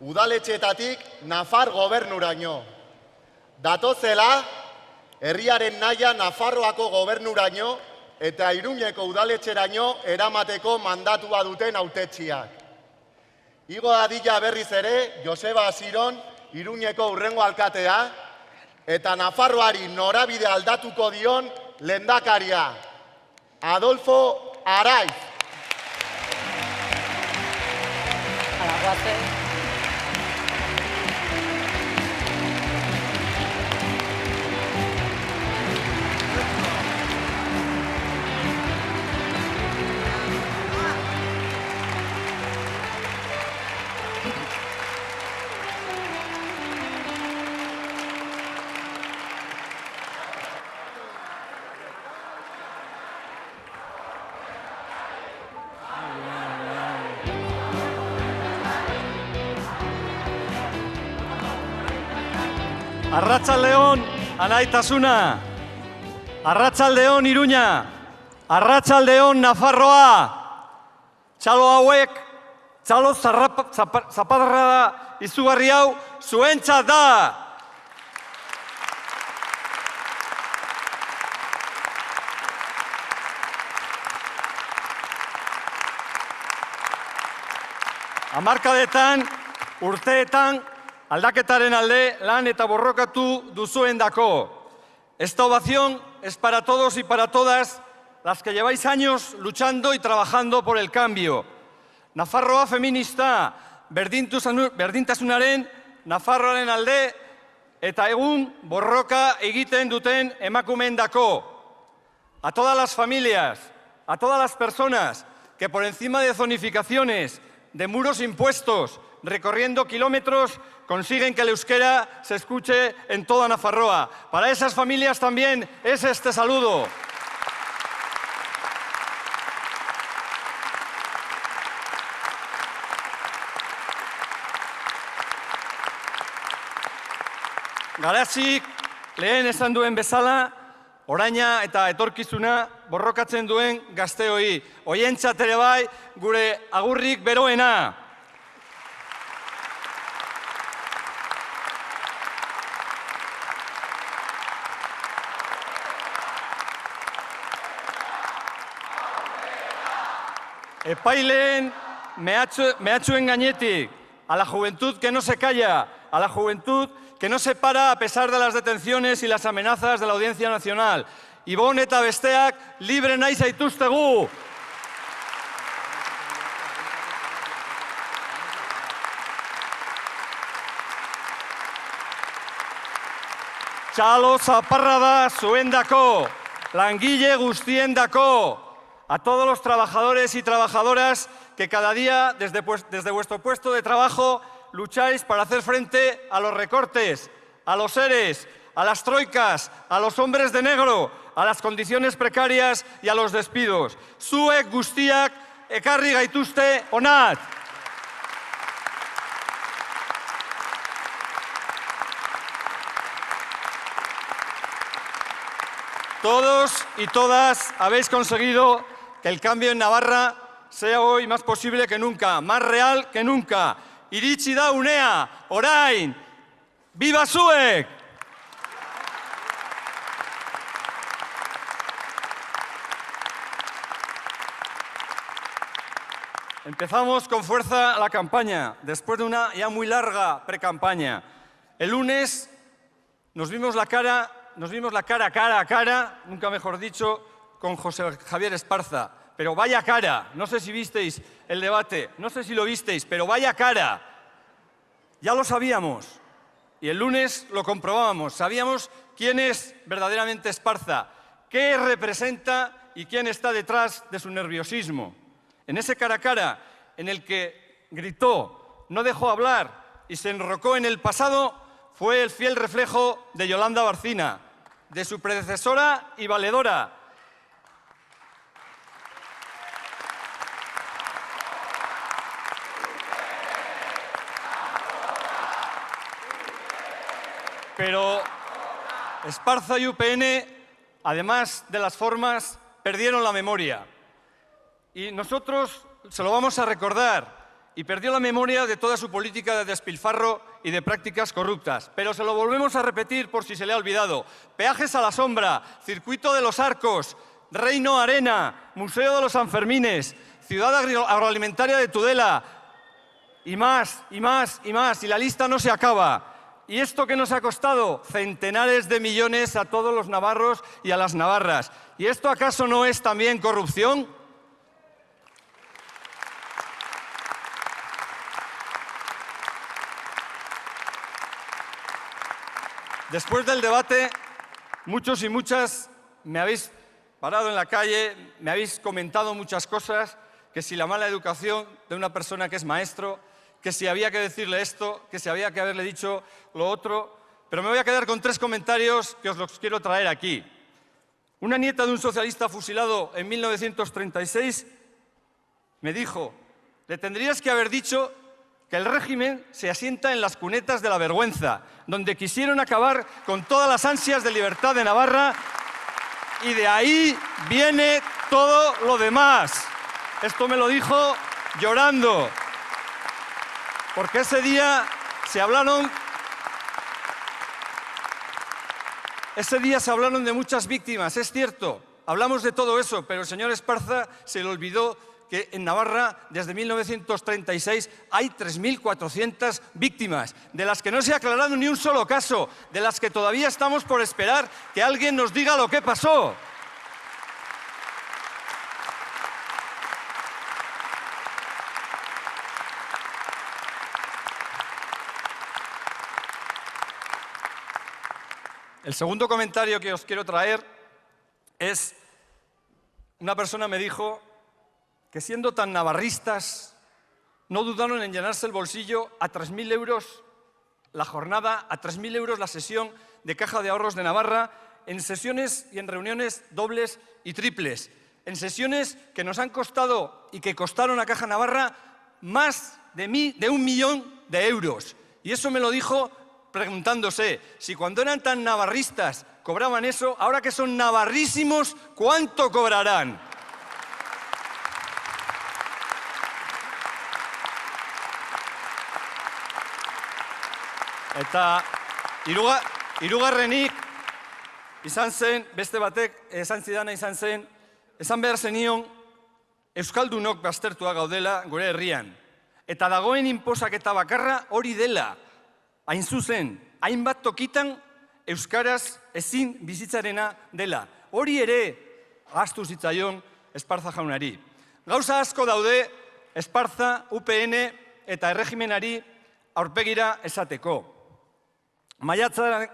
Udaletxeetatik Nafar gobernuraino. Datozela, herriaren nahia Nafarroako gobernuraino eta Iruñeko udaletxeraino eramateko mandatua duten hautetsiak. Igo dadila berriz ere, Joseba Asiron, Iruñeko hurrengo alkatea, eta Nafarroari norabide aldatuko dion lehendakaria, Adolfo Araiz. Arratsaldeon, anaitasuna. Arratsaldeon, Iruña. Arratsaldeon, Nafarroa. Txalo hauek, txalo zapadarra izugarri hau, zuentzat da. Hamarkadetan, urteetan, aldaketaren alde lan eta borrokatu duzuendako. Esta ovación es para todos y para todas las que lleváis años luchando y trabajando por el cambio. Nafarroa feminista, berdintasunaren, Nafarroaren alde eta egun borroka egiten duten emakumeendako. A todas las familias, a todas las personas que por encima de zonificaciones, de muros impuestos, recorriendo kilómetros, consiguen que el euskera se escuche en toda Nafarroa. Para esas familias también es este saludo. Garazik, lehen esan duen bezala, oraina eta etorkizuna borrokatzen duen gazteoi. Hoientzat ere bai, gure agurrik beroena. Epaileen mehatxuen gainetik, a la juventud que no se calla, a la juventud que no se para a pesar de las detenciones y las amenazas de la Audiencia Nacional. Ibon eta besteak libre nahi zaituztegu. Txalo zaparrada zuendako, langile guztiendako. A todos los trabajadores y trabajadoras que cada día, desde vuestro puesto de trabajo, lucháis para hacer frente a los recortes, a los EREs, a las troicas, a los hombres de negro, a las condiciones precarias y a los despidos. Zuek guztiak ekarri gaituzte onat. Todos y todas habéis conseguido que el cambio en Navarra sea hoy más posible que nunca, más real que nunca. Iritsi da unea, orain, viva zuek! Empezamos con fuerza la campaña, después de una ya muy larga precampaña. El lunes nos vimos la cara a cara, nunca mejor dicho, con José Javier Esparza. Pero vaya cara, no sé si visteis el debate, no sé si lo visteis, pero vaya cara. Ya lo sabíamos y el lunes lo comprobábamos. Sabíamos quién es verdaderamente Esparza, qué representa y quién está detrás de su nerviosismo. En ese cara a cara en el que gritó, no dejó hablar y se enrocó en el pasado, fue el fiel reflejo de Yolanda Barcina, de su predecesora y valedora. Pero Esparza y UPN, además de las formas, perdieron la memoria. y nosotros se lo vamos a recordar. Y perdió la memoria de toda su política de despilfarro y de prácticas corruptas. Pero se lo volvemos a repetir por si se le ha olvidado. Peajes a la Sombra, Circuito de los Arcos, Reino Arena, Museo de los Sanfermines, Ciudad Agroalimentaria de Tudela, y más, y más, y más, y la lista no se acaba. ¿Y esto qué nos ha costado? Centenares de millones a todos los navarros y a las navarras. ¿Y esto acaso no es también corrupción? Después del debate, muchos y muchas me habéis parado en la calle, me habéis comentado muchas cosas, que si la mala educación de una persona que es maestro, que si había que decirle esto, que si había que haberle dicho lo otro, pero me voy a quedar con 3 comentarios que os los quiero traer aquí. Una nieta de un socialista fusilado en 1936 me dijo, le tendrías que haber dicho que el régimen se asienta en las cunetas de la vergüenza, donde quisieron acabar con todas las ansias de libertad de Navarra y de ahí viene todo lo demás. Esto me lo dijo llorando, porque ese día se hablaron de muchas víctimas, es cierto, hablamos de todo eso, pero el señor Esparza se le olvidó que en Navarra, desde 1936, hay 3.400 víctimas, de las que no se ha aclarado ni un solo caso, de las que todavía estamos por esperar que alguien nos diga lo que pasó. El segundo comentario que os quiero traer es, una persona me dijo que siendo tan navarristas no dudaron en llenarse el bolsillo a 3.000 euros la jornada, a 3.000 euros la sesión de Caja de Ahorros de Navarra en sesiones y en reuniones dobles y triples, en sesiones que nos han costado y que costaron a Caja Navarra más de 1 millón de euros. Y eso me lo dijo preguntándose si cuando eran tan navarristas cobraban eso, ahora que son navarrísimos, ¿cuánto cobrarán? Eta hirugarrenik izan zen, beste batek esan zidana izan zen, esan behar zenion euskaldunok baztertua gaudela gure herrian. Eta dagoen inposaketa bakarra hori dela. Hain zuzen, hainbat tokitan euskaraz ezin bizitzarena dela. Hori ere ahaztu zitzaion Esparza jaunari. Gauza asko daude Esparza, UPN eta erregimenari aurpegira esateko. Maiatzaren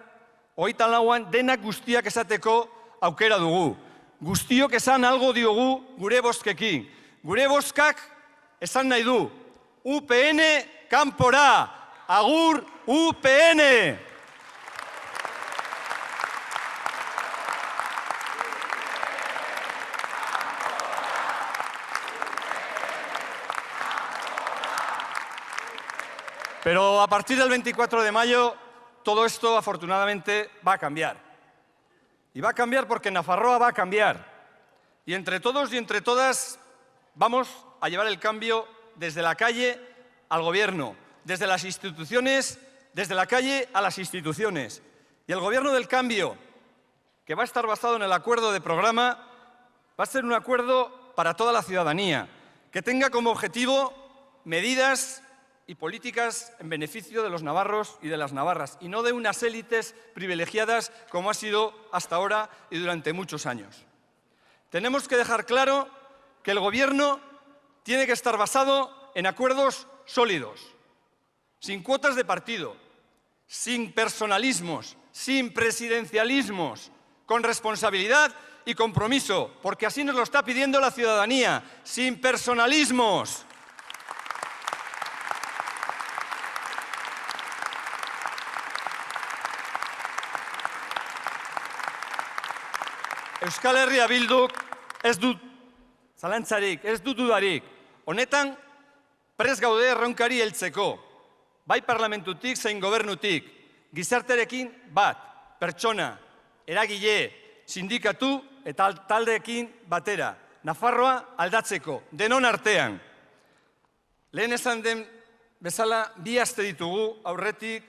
24an denak guztiak esateko aukera dugu. Guztiok esan algo diogu gure bozkekin. Gure bozkak esan nahi du. UPN kanpora! Agur UPN! Pero a partir del 24 de mayo todo esto afortunadamente va a cambiar. Y va a cambiar porque Nafarroa va a cambiar. Y entre todos y entre todas vamos a llevar el cambio desde la calle al gobierno, desde las instituciones, desde la calle a las instituciones. Y el gobierno del cambio, que va a estar basado en el acuerdo de programa, va a ser un acuerdo para toda la ciudadanía, que tenga como objetivo medidas y políticas en beneficio de los navarros y de las navarras, y no de unas élites privilegiadas como ha sido hasta ahora y durante muchos años. Tenemos que dejar claro que el gobierno tiene que estar basado en acuerdos sólidos, sin cuotas de partido, sin personalismos, sin presidencialismos, con responsabilidad y compromiso, porque así nos lo está pidiendo la ciudadanía, sin personalismos. Euskal Herria Bilduk ez dut zalantzarik, ez dut dudarik. Honetan, prest gaude erronkari heltzeko, bai parlamentutik zein gobernutik, gizarterekin bat, pertsona, eragile, sindikatu eta taldeekin batera. Nafarroa aldatzeko, denon artean. Lehen esan den bezala, 2 aste ditugu aurretik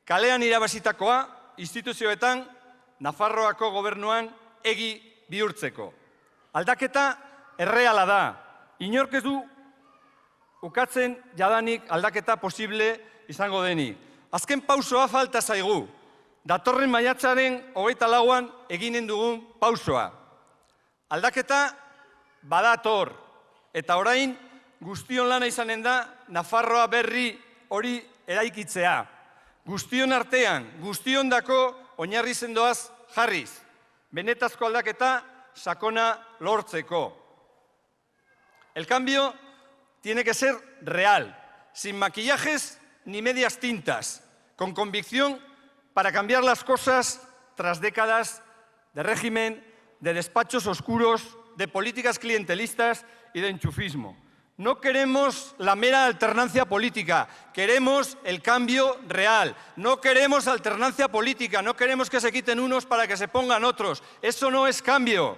kalean irabazitakoa instituzioetan Nafarroako gobernuan egi bihurtzeko. Aldaketa erreala da. Inork ez du ukatzen jadanik aldaketa posible izango denik. Azken pausoa falta zaigu. Datorren maiatzaren 24an eginen dugun pausoa. Aldaketa badator. Eta orain guztion lana izanen da Nafarroa berri hori eraikitzea. Guztion artean, guztiondako oinarri sendoaz jarriz. Benetazko aldaketa sakona lortzeko. El cambio tiene que ser real, sin maquillajes ni medias tintas, con convicción para cambiar las cosas tras décadas de régimen, de despachos oscuros, de políticas clientelistas y de enchufismo. No queremos la mera alternancia política, queremos el cambio real. No queremos alternancia política, no queremos que se quiten unos para que se pongan otros. Eso no es cambio.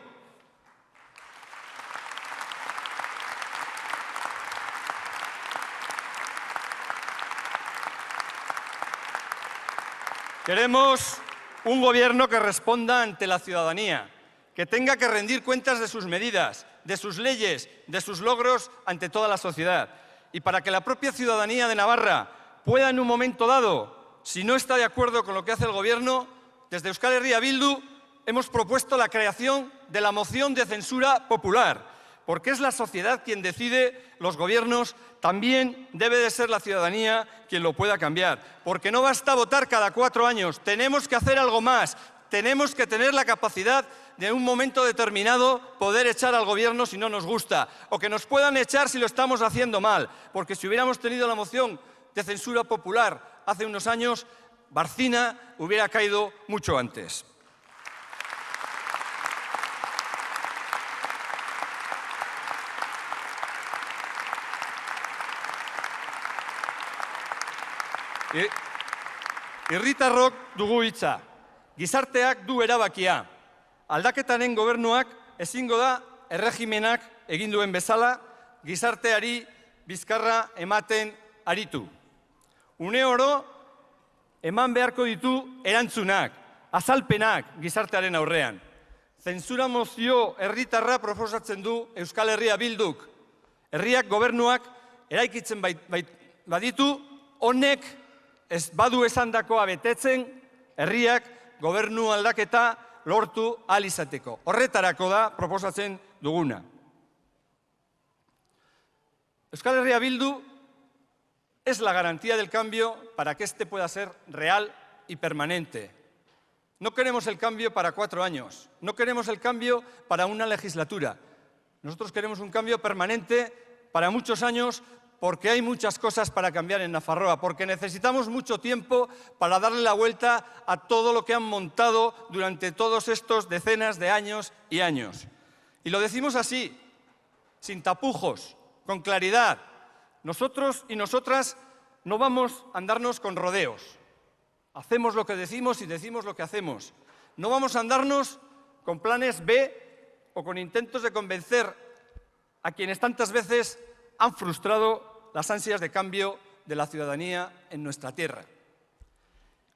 Queremos un gobierno que responda ante la ciudadanía, que tenga que rendir cuentas de sus medidas, de sus leyes, de sus logros ante toda la sociedad. Y para que la propia ciudadanía de Navarra pueda en un momento dado, si no está de acuerdo con lo que hace el gobierno, desde Euskal Herria Bildu hemos propuesto la creación de la moción de censura popular, porque es la sociedad quien decide los gobiernos, también debe de ser la ciudadanía quien lo pueda cambiar, porque no basta votar cada 4 años, tenemos que hacer algo más, tenemos que tener la capacidad de en un momento determinado poder echar al gobierno si no nos gusta, o que nos puedan echar si lo estamos haciendo mal, porque si hubiéramos tenido la moción de censura popular hace unos años, Barcina hubiera caído mucho antes. Herritarrok dugu hitza, gizarteak du erabakia. Aldaketaren gobernuak ezingo da erregimenak egin duen bezala gizarteari bizkarra ematen aritu. Une oro eman beharko ditu erantzunak, azalpenak gizartearen aurrean. Zentsura mozio herritarra proposatzen du Euskal Herria Bilduk. Herriak gobernuak eraikitzen baditu, honek ez badu esandakoa betetzen, herriak gobernu aldaketa lortu ahal izateko. Horretarako da proposatzen duguna. Euskal Herria Bildu es la garantía del cambio para que este pueda ser real y permanente. No queremos el cambio para 4 años, no queremos el cambio para una legislatura. Nosotros queremos un cambio permanente para muchos años, porque hay muchas cosas para cambiar en Nafarroa, porque necesitamos mucho tiempo para darle la vuelta a todo lo que han montado durante todos estos decenas de años y años. Y lo decimos así, sin tapujos, con claridad. Nosotros y nosotras no vamos a andarnos con rodeos. Hacemos lo que decimos y decimos lo que hacemos. No vamos a andarnos con planes B o con intentos de convencer a quienes tantas veces han frustrado las ansias de cambio de la ciudadanía en nuestra tierra.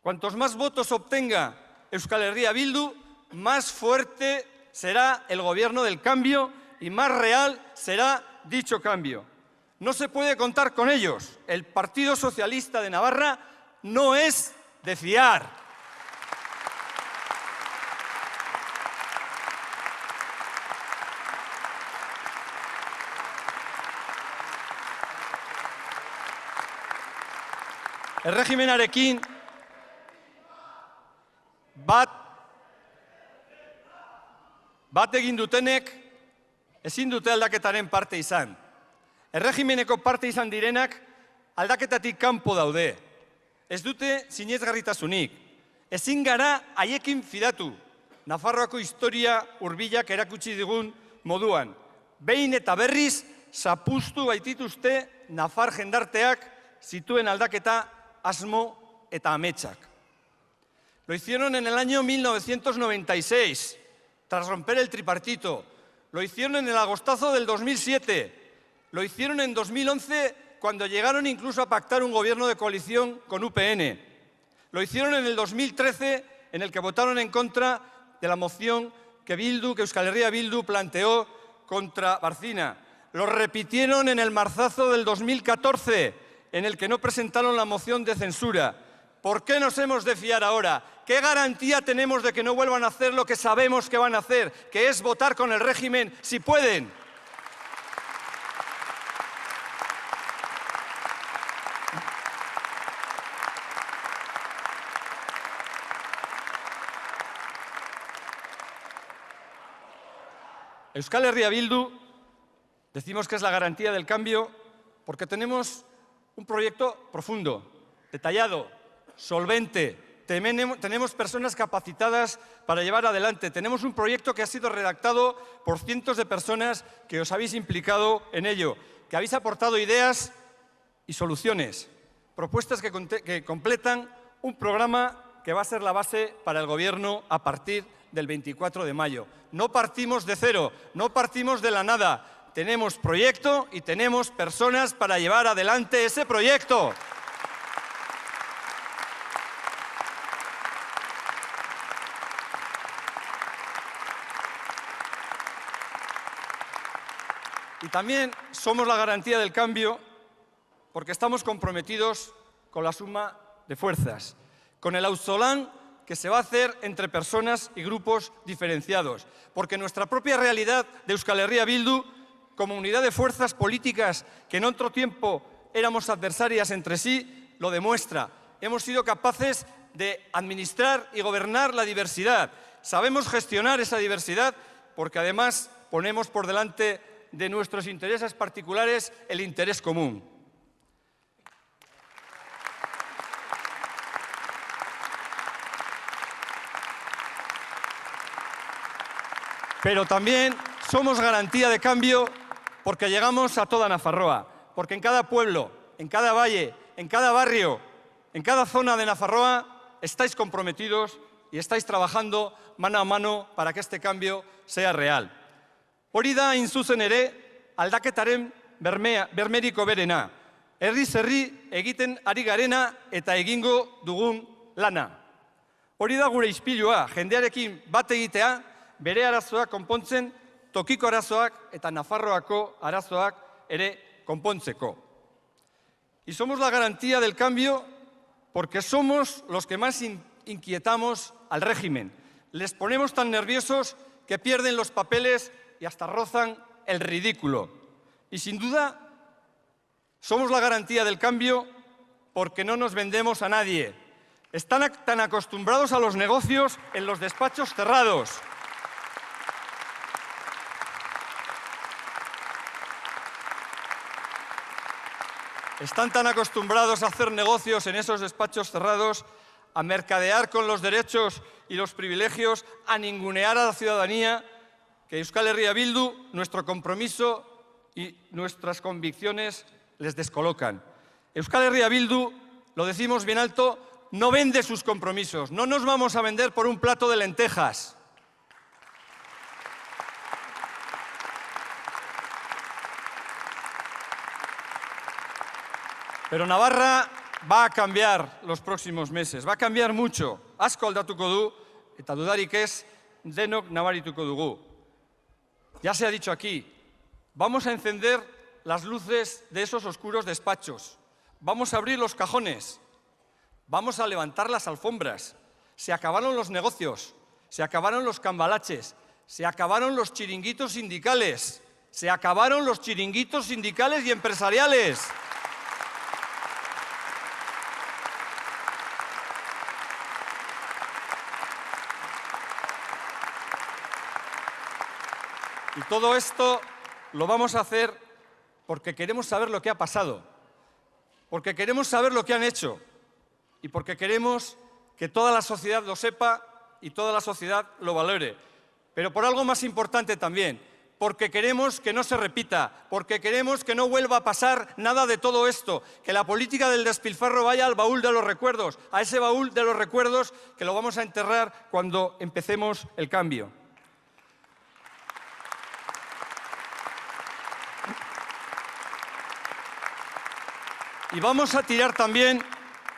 Cuantos más votos obtenga Euskal Herria Bildu, más fuerte será el gobierno del cambio y más real será dicho cambio. No se puede contar con ellos. El Partido Socialista de Navarra no es de fiar. Erregimenarekin bat egin dutenek ezin dute aldaketaren parte izan. Erregimeneko parte izan direnak aldaketatik kanpo daude. Ez dute sinesgarritasunik. Ezin gara haiekin fidatu. Nafarroako historia hurbilak erakutsi digun moduan. Behin eta berriz zapuztu baitituzte nafar jendarteak zituen aldaketa asmo eta ametsak. Lo hicieron en el año 1996, tras romper el tripartito. lo hicieron en el agostazo del 2007, lo hicieron en 2011 cuando llegaron incluso a pactar un gobierno de coalición con UPN, lo hicieron en el 2013 en el que votaron en contra de la moción que Euskal Herria Bildu planteó contra Barcina. Lo repitieron en el marzazo del 2014, en el que no presentaron la moción de censura. ¿Por qué nos hemos de fiar ahora? ¿Qué garantía tenemos de que no vuelvan a hacer lo que sabemos que van a hacer, que es votar con el régimen si pueden? Euskal Herria Bildu decimos que es la garantía del cambio porque tenemos un proyecto profundo, detallado, solvente, tenemos personas capacitadas para llevar adelante, tenemos un proyecto que ha sido redactado por cientos de personas que os habéis implicado en ello, que habéis aportado ideas y soluciones, propuestas que completan un programa que va a ser la base para el Gobierno a partir del 24 de mayo. No partimos de cero, no partimos de la nada. Tenemos proyecto y tenemos personas para llevar adelante ese proyecto. Y también somos la garantía del cambio porque estamos comprometidos con la suma de fuerzas, con el auzolán que se va a hacer entre personas y grupos diferenciados, porque nuestra propia realidad de Euskal Herria Bildu, como unidad de fuerzas políticas que en otro tiempo éramos adversarias entre sí, lo demuestra. Hemos sido capaces de administrar y gobernar la diversidad. Sabemos gestionar esa diversidad porque además ponemos por delante de nuestros intereses particulares el interés común. Pero también somos garantía de cambio porque llegamos a toda Nafarroa, porque en cada pueblo, en cada valle, en cada barrio, en cada zona de Nafarroa estáis comprometidos y estáis trabajando mano a mano para que este cambio sea real. Hori da hain zuzen ere aldaketaren bermeriko berena, herriz herri egiten ari garena eta egingo dugun lana. Hori da gure ispilua, jendearekin bat egitea, bere arazoak konpontzen, tokiko arazoak eta Nafarroako arazoak ere konpontzeko. Y somos la garantía del cambio porque somos los que más inquietamos al régimen. Les ponemos tan nerviosos que pierden los papeles y hasta rozan el ridículo. Y sin duda, somos la garantía del cambio porque no nos vendemos a nadie. Están tan acostumbrados a los negocios en los despachos cerrados. Están tan acostumbrados a hacer negocios en esos despachos cerrados, a mercadear con los derechos y los privilegios, a ningunear a la ciudadanía, que Euskal Herria Bildu, nuestro compromiso y nuestras convicciones les descolocan. Euskal Herria Bildu, lo decimos bien alto, no vende sus compromisos. No nos vamos a vender por un plato de lentejas. Pero Navarra va a cambiar los próximos meses, va a cambiar mucho. Asko aldatuko du, eta dudarik ez, denok nabarituko dugu. Ya se ha dicho aquí, vamos a encender las luces de esos oscuros despachos, vamos a abrir los cajones, vamos a levantar las alfombras. Se acabaron los negocios, se acabaron los cambalaches, se acabaron los chiringuitos sindicales, se acabaron los chiringuitos sindicales y empresariales. Y todo esto lo vamos a hacer porque queremos saber lo que ha pasado, porque queremos saber lo que han hecho y porque queremos que toda la sociedad lo sepa y toda la sociedad lo valore. Pero por algo más importante también, porque queremos que no se repita, porque queremos que no vuelva a pasar nada de todo esto, que la política del despilfarro vaya al baúl de los recuerdos, a ese baúl de los recuerdos que lo vamos a enterrar cuando empecemos el cambio. Y vamos a tirar también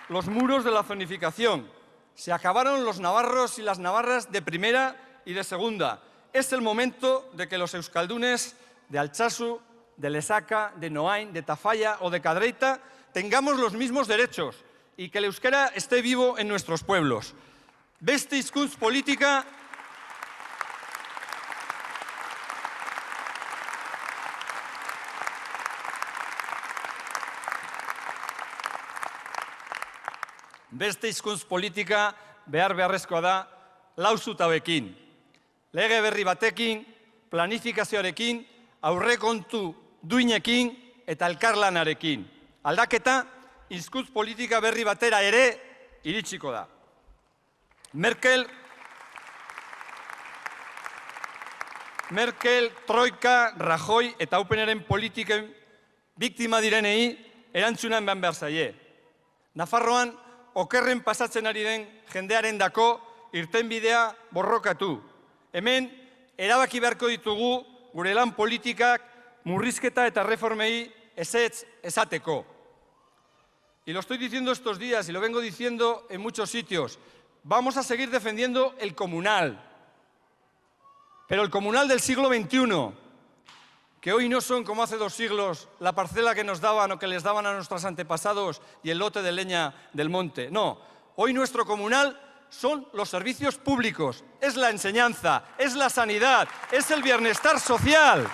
los muros de la zonificación. Se acabaron los navarros y las navarras de primera y de segunda. Es el momento de que los euskaldunes de Altsasu, de Lesaca, de Noain, de Tafalla o de Cadreita tengamos los mismos derechos y que el euskera esté vivo en nuestros pueblos. Beste hizkuntz politika behar-beharrezkoa da lau zutabekin. Lege berri batekin, planifikazioarekin, aurrekontu duinekin eta elkarlanarekin. Aldaketa, hizkuntz politika berri batera ere iritsiko da. Merkel, Troika, Rajoy eta Upeneren politiken biktima direnei erantzunan behar zaie. Nafarroan, okerren pasatzen ari den jendearendako irtenbidea borrokatu. Hemen, erabaki beharko ditugu gure lan politikak murrizketa eta reformei ezetz esateko. Y lo estoy diciendo estos días y lo vengo diciendo en muchos sitios. Vamos a seguir defendiendo el comunal, pero el comunal del siglo XXI, que hoy no son como hace 2 siglos la parcela que nos daban o que les daban a nuestros antepasados y el lote de leña del monte. No, hoy nuestro comunal son los servicios públicos, es la enseñanza, es la sanidad, es el bienestar social.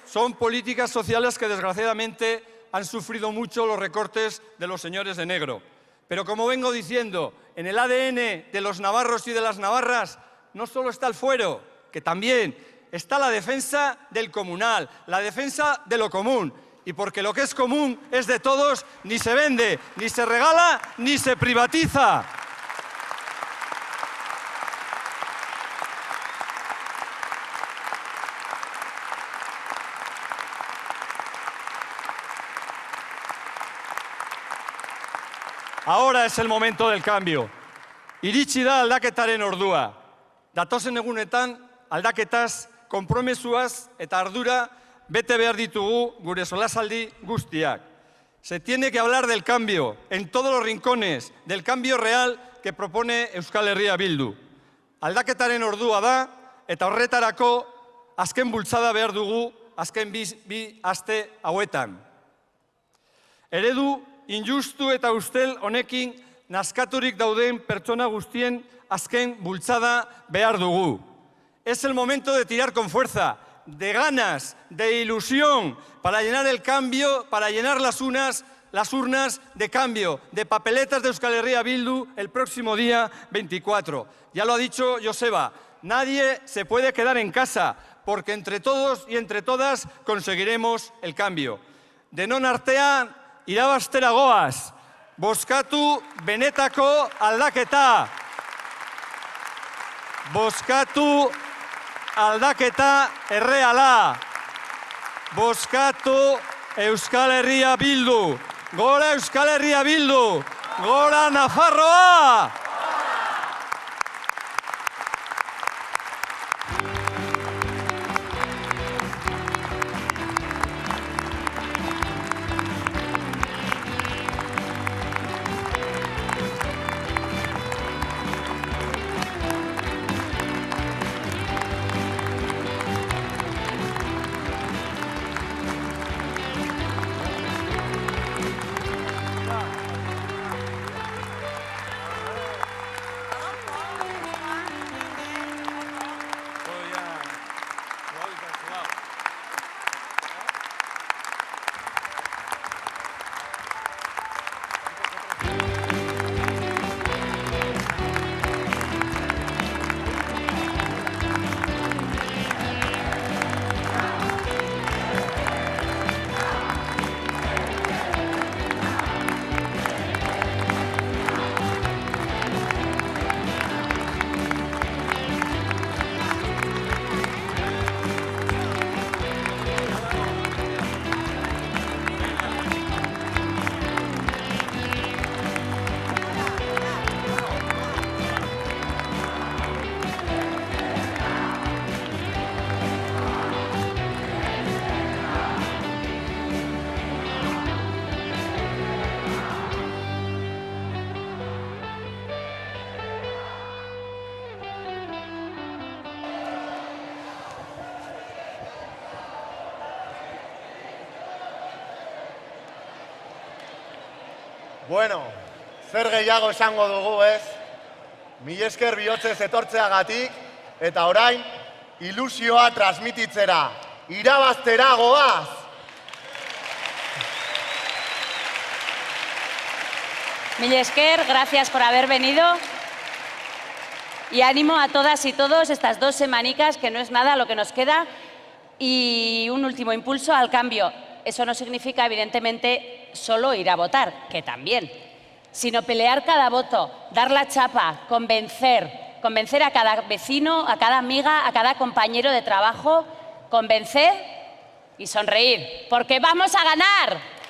Son políticas sociales que desgraciadamente han sufrido mucho los recortes de los señores de negro. Pero como vengo diciendo, en el ADN de los navarros y de las navarras no solo está el fuero, que también está la defensa del comunal, la defensa de lo común. Y porque lo que es común es de todos, ni se vende, ni se regala, ni se privatiza. Ahora es el momento del cambio. Iritsi da aldaketaren ordua. Datozen egunetan aldaketaz, konpromesuaz eta ardura bete behar ditugu gure solasaldi guztiak. Se tiene que hablar del cambio en todos los rincones, del cambio real que propone Euskal Herria Bildu. Aldaketaren ordua da eta horretarako azken bultzada behar dugu azken bi aste hauetan. Eredu injustu eta ustel honekin nazkaturik dauden pertsona guztien azken bultzada behar dugu. Es el momento de tirar con fuerza, de ganas, de ilusión, para llenar el cambio, para llenar las urnas de cambio, de papeletas de Euskal Herria Bildu el próximo día 24. Ya lo ha dicho Joseba, nadie se puede quedar en casa, porque entre todos y entre todas conseguiremos el cambio. Denon artean, irabaztera goaz, bozkatu benetako aldaketa. Bozkatu aldaketa erreala. Bozkatu Euskal Herria Bildu. Gora Euskal Herria Bildu. Gora Nafarroa. Bueno, zer gehiago esango dugu, ez? Mila esker bihotzez etortzeagatik, eta orain, ilusioa transmititzera, irabaztera goaz! Mil esker, gracias por haber venido. Y ánimo a todas y todos estas 2 semanicas, que no es nada lo que nos queda. Y un último impulso al cambio. Eso no significa, evidentemente, solo ir a votar, que también, sino pelear cada voto, dar la chapa, convencer a cada vecino, a cada amiga, a cada compañero de trabajo, convencer y sonreír, porque vamos a ganar.